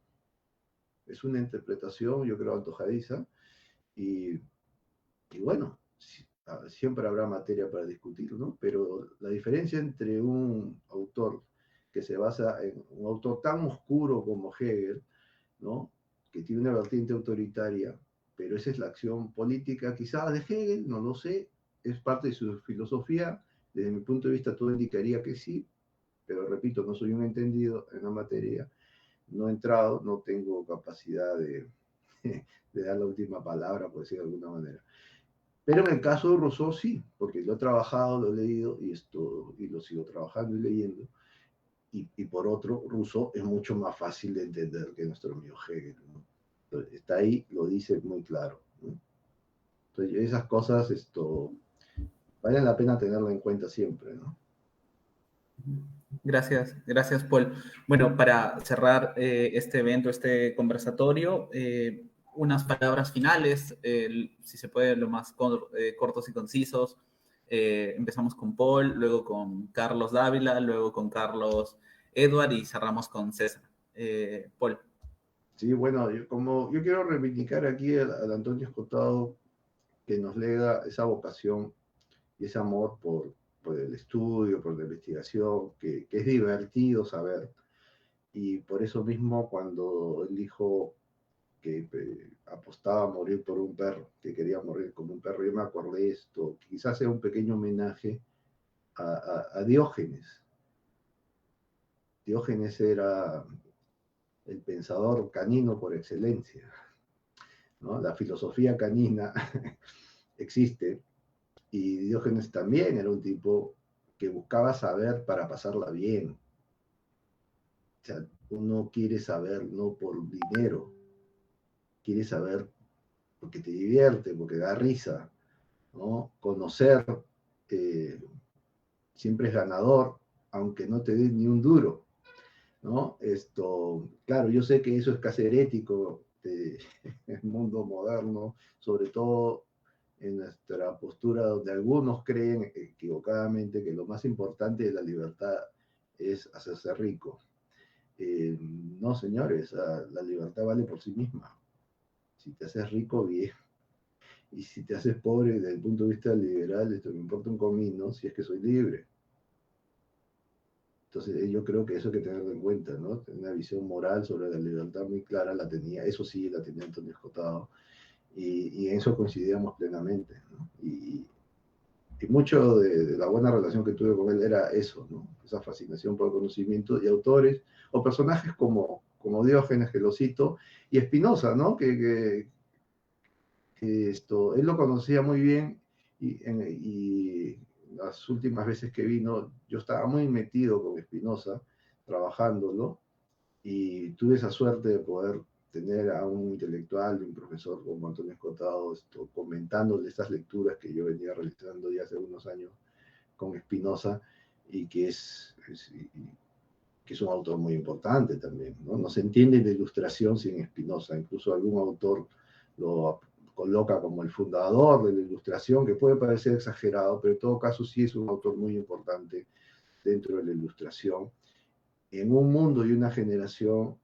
Es una interpretación, yo creo, antojadiza y bueno, siempre habrá materia para discutir, ¿no? Pero la diferencia entre un autor que se basa en un autor tan oscuro como Hegel, ¿no? Que tiene una vertiente autoritaria, pero esa es la acción política quizás de Hegel, no lo sé, es parte de su filosofía, desde mi punto de vista todo indicaría que sí, pero repito, no soy un entendido en la materia, no he entrado, no tengo capacidad de dar la última palabra, por decir de alguna manera. Pero en el caso de Rousseau sí, porque lo he trabajado, lo he leído y lo sigo trabajando y leyendo. Y por otro, Rousseau es mucho más fácil de entender que nuestro amigo Hegel, ¿no? Entonces, está ahí, lo dice muy claro, ¿no? Entonces, esas cosas valen la pena tenerlo en cuenta siempre, ¿no? Gracias, Paul. Bueno, para cerrar este evento, este conversatorio, unas palabras finales, si se puede, lo más cortos y concisos. Empezamos con Paul, luego con Carlos Dávila, luego con Carlos Edward y cerramos con César. Paul. Sí, bueno, yo quiero reivindicar aquí al Antonio Escotado, que nos lega esa vocación y ese amor por el estudio, por la investigación, que es divertido saber. Y por eso mismo, cuando él dijo que apostaba a morir por un perro, que quería morir como un perro. Yo me acordé de esto, quizás sea un pequeño homenaje a Diógenes. Diógenes era el pensador canino por excelencia, ¿no? La filosofía canina existe, y Diógenes también era un tipo que buscaba saber para pasarla bien. O sea, uno quiere saber no por dinero, quiere saber porque te divierte, porque da risa, ¿no? Conocer siempre es ganador, aunque no te den ni un duro, ¿no? Claro, yo sé que eso es casi herético del mundo moderno, sobre todo en nuestra postura donde algunos creen equivocadamente que lo más importante de la libertad es hacerse rico. No, señores, la libertad vale por sí misma. Si te haces rico, bien. Y si te haces pobre desde el punto de vista liberal, esto me importa un comino si es que soy libre. Entonces yo creo que eso hay que tenerlo en cuenta, ¿no? Una visión moral sobre la libertad muy clara la tenía, eso sí, la tenía Antonio Escotado, y en eso coincidíamos plenamente, ¿no? Y mucho de la buena relación que tuve con él era eso, ¿no? Esa fascinación por el conocimiento y autores o personajes como Diógenes, que lo cito, y Spinoza, ¿no? Que él lo conocía muy bien, y las últimas veces que vino yo estaba muy metido con Spinoza, trabajándolo, y tuve esa suerte de poder tener a un intelectual, un profesor como Antonio Escotado, comentándole estas lecturas que yo venía realizando ya hace unos años con Spinoza, y que que es un autor muy importante también, ¿no? No se entiende la ilustración sin Spinoza, incluso algún autor lo coloca como el fundador de la ilustración, que puede parecer exagerado, pero en todo caso sí es un autor muy importante dentro de la ilustración, en un mundo y una generación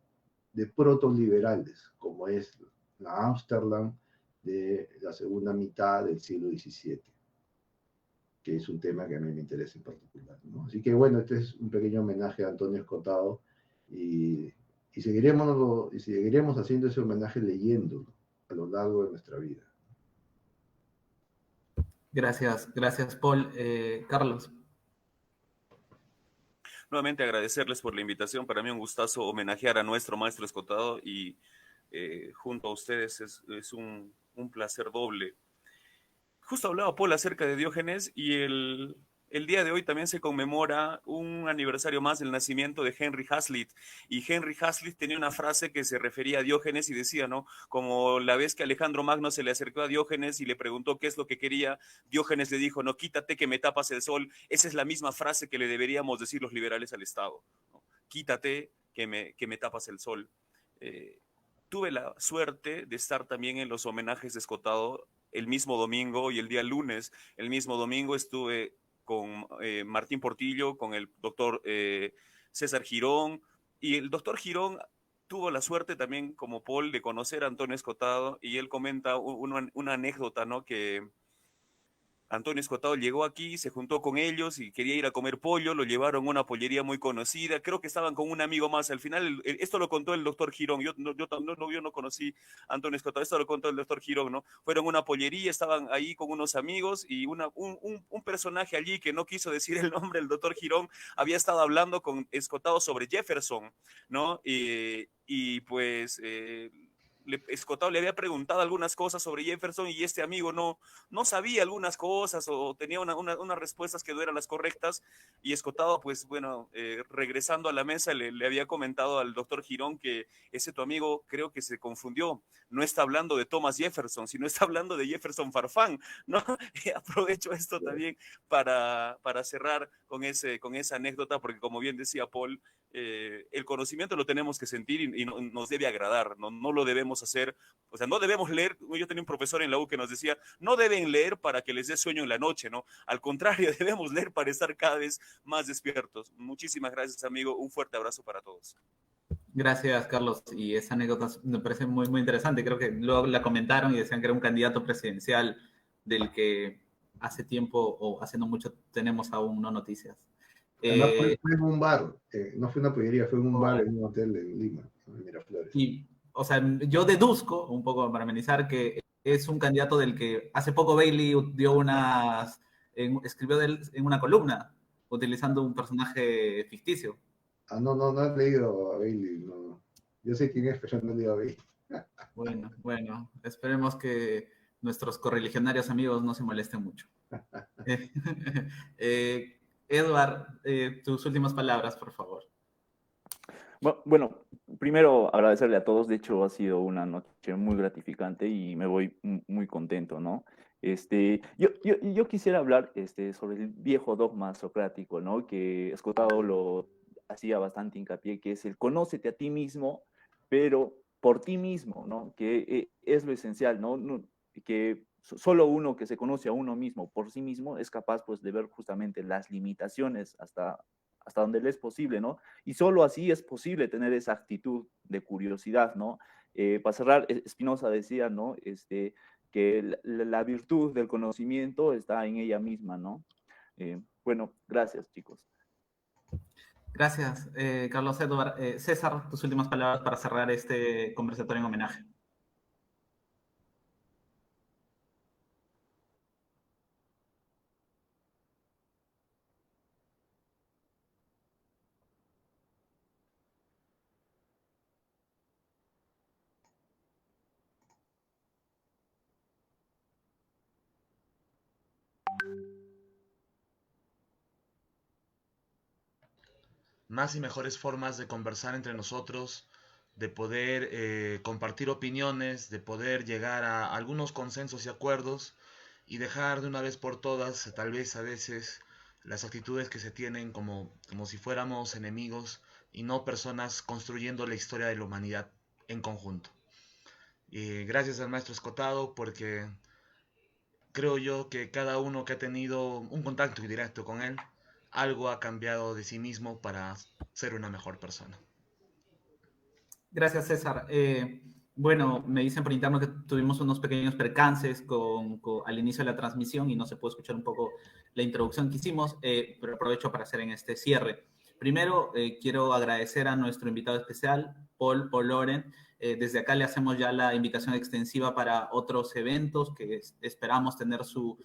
de protoliberales, como es la Ámsterdam de la segunda mitad del siglo XVII, que es un tema que a mí me interesa en particular, ¿no? Así que bueno, este es un pequeño homenaje a Antonio Escotado, y seguiremos haciendo ese homenaje leyéndolo a lo largo de nuestra vida. Gracias, Paul. Carlos. Nuevamente agradecerles por la invitación. Para mí un gustazo homenajear a nuestro maestro Escotado, y junto a ustedes es un placer doble. Justo hablaba Paul acerca de Diógenes, y el día de hoy también se conmemora un aniversario más del nacimiento de Henry Hazlitt. Y Henry Hazlitt tenía una frase que se refería a Diógenes y decía, ¿no? Como la vez que Alejandro Magno se le acercó a Diógenes y le preguntó qué es lo que quería, Diógenes le dijo, no, quítate que me tapas el sol. Esa es la misma frase que le deberíamos decir los liberales al Estado, ¿no? Quítate que me tapas el sol. Tuve la suerte de estar también en los homenajes de Escotado el mismo domingo y el día lunes. El mismo domingo estuve con Martín Portillo, con el doctor César Girón, y el doctor Girón tuvo la suerte también, como Paul, de conocer a Antonio Escotado, y él comenta una anécdota, ¿no? Que Antonio Escotado llegó aquí, se juntó con ellos y quería ir a comer pollo, lo llevaron a una pollería muy conocida, creo que estaban con un amigo más. Al final, esto lo contó el doctor Girón, yo no conocí a Antonio Escotado, esto lo contó el doctor Girón, ¿no? Fueron a una pollería, estaban ahí con unos amigos, y un personaje allí que no quiso decir el nombre, el doctor Girón, había estado hablando con Escotado sobre Jefferson, ¿no? Y pues... Escotado le había preguntado algunas cosas sobre Jefferson, y este amigo no sabía algunas cosas, o tenía unas respuestas que no eran las correctas, y Escotado, pues bueno, regresando a la mesa, le había comentado al doctor Girón que ese tu amigo creo que se confundió, no está hablando de Thomas Jefferson, sino está hablando de Jefferson Farfán, ¿no? Aprovecho esto también para cerrar con esa anécdota, porque como bien decía Paul, el conocimiento lo tenemos que sentir, y nos debe agradar, no lo debemos hacer, o sea, no debemos leer. Yo tenía un profesor en la U que nos decía, no deben leer para que les dé sueño en la noche, ¿no? Al contrario, debemos leer para estar cada vez más despiertos. Muchísimas gracias, amigo, un fuerte abrazo para todos. Gracias, Carlos, y esa anécdota me parece muy, muy interesante. Creo que luego la comentaron y decían que era un candidato presidencial del que hace tiempo o hace no mucho tenemos aún no noticias. Además, fue en un bar, no fue una pollería, fue en un bar, en un hotel en Lima, en Miraflores. Y o sea, yo deduzco, un poco para amenizar, que es un candidato del que hace poco Bailey dio escribió en una columna, utilizando un personaje ficticio. Ah, no, no, no has leído a Bailey, no. Yo sé quién es, pero no he leído a Bailey. Bueno, esperemos que nuestros correligionarios amigos no se molesten mucho. Edward, tus últimas palabras, por favor. Bueno, primero agradecerle a todos. De hecho, ha sido una noche muy gratificante y me voy muy contento, ¿no? Yo quisiera hablar sobre el viejo dogma socrático, ¿no? Que Escotado lo hacía bastante hincapié, que es el conócete a ti mismo, pero por ti mismo, ¿no? Que es lo esencial, ¿no? Que solo uno que se conoce a uno mismo por sí mismo es capaz, pues, de ver justamente las limitaciones hasta donde le es posible, ¿no? Y solo así es posible tener esa actitud de curiosidad, ¿no? Para cerrar, Spinoza decía, ¿no? Que la virtud del conocimiento está en ella misma, ¿no? Bueno, gracias, chicos. Gracias, Carlos Edward. César, tus últimas palabras para cerrar este conversatorio en homenaje. Más y mejores formas de conversar entre nosotros, de poder compartir opiniones, de poder llegar a algunos consensos y acuerdos y dejar de una vez por todas, tal vez a veces, las actitudes que se tienen como si fuéramos enemigos y no personas construyendo la historia de la humanidad en conjunto. Y gracias al maestro Escotado porque creo yo que cada uno que ha tenido un contacto directo con él, algo ha cambiado de sí mismo para ser una mejor persona. Gracias, César. Bueno, me dicen por interno que tuvimos unos pequeños percances al inicio de la transmisión y no se pudo escuchar un poco la introducción que hicimos, pero aprovecho para hacer en este cierre. Primero, quiero agradecer a nuestro invitado especial, Paul Loren. Desde acá le hacemos ya la invitación extensiva para otros eventos que esperamos tener su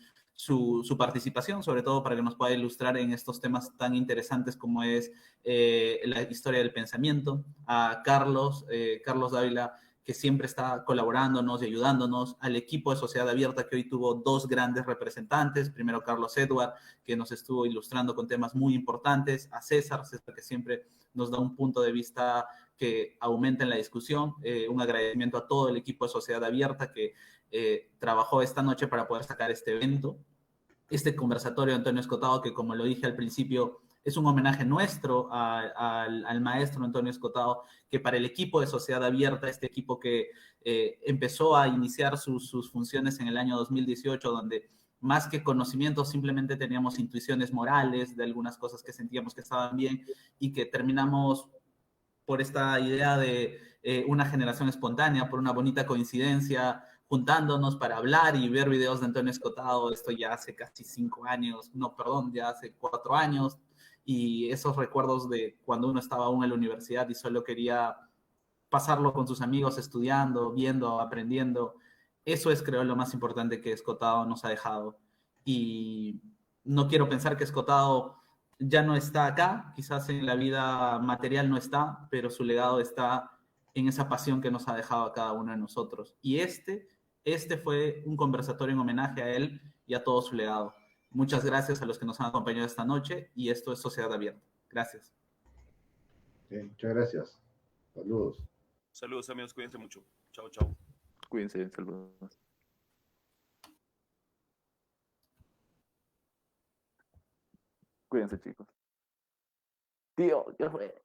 participación, sobre todo para que nos pueda ilustrar en estos temas tan interesantes como es la historia del pensamiento, a Carlos Dávila, que siempre está colaborándonos y ayudándonos, al equipo de Sociedad Abierta, que hoy tuvo dos grandes representantes, primero Carlos Edward, que nos estuvo ilustrando con temas muy importantes, a César, que siempre nos da un punto de vista que aumenta en la discusión, un agradecimiento a todo el equipo de Sociedad Abierta que trabajó esta noche para poder sacar este evento, este conversatorio de Antonio Escotado, que como lo dije al principio, es un homenaje nuestro al maestro Antonio Escotado, que para el equipo de Sociedad Abierta, este equipo que empezó a iniciar sus funciones en el año 2018, donde más que conocimientos simplemente teníamos intuiciones morales de algunas cosas que sentíamos que estaban bien y que terminamos por esta idea de una generación espontánea, por una bonita coincidencia, juntándonos para hablar y ver videos de Antonio Escotado, esto ya hace casi 5 años, no, perdón, ya hace 4 años, y esos recuerdos de cuando uno estaba aún en la universidad y solo quería pasarlo con sus amigos estudiando, viendo, aprendiendo, eso es creo lo más importante que Escotado nos ha dejado. Y no quiero pensar que Escotado ya no está acá, quizás en la vida material no está, pero su legado está en esa pasión que nos ha dejado a cada uno de nosotros. Y este fue un conversatorio en homenaje a él y a todo su legado. Muchas gracias a los que nos han acompañado esta noche y esto es Sociedad Abierta. Gracias. Muchas gracias. Saludos. Saludos amigos, cuídense mucho. Chao, chao. Cuídense, saludos. Cuídense, chicos. Tío, ¿qué fue?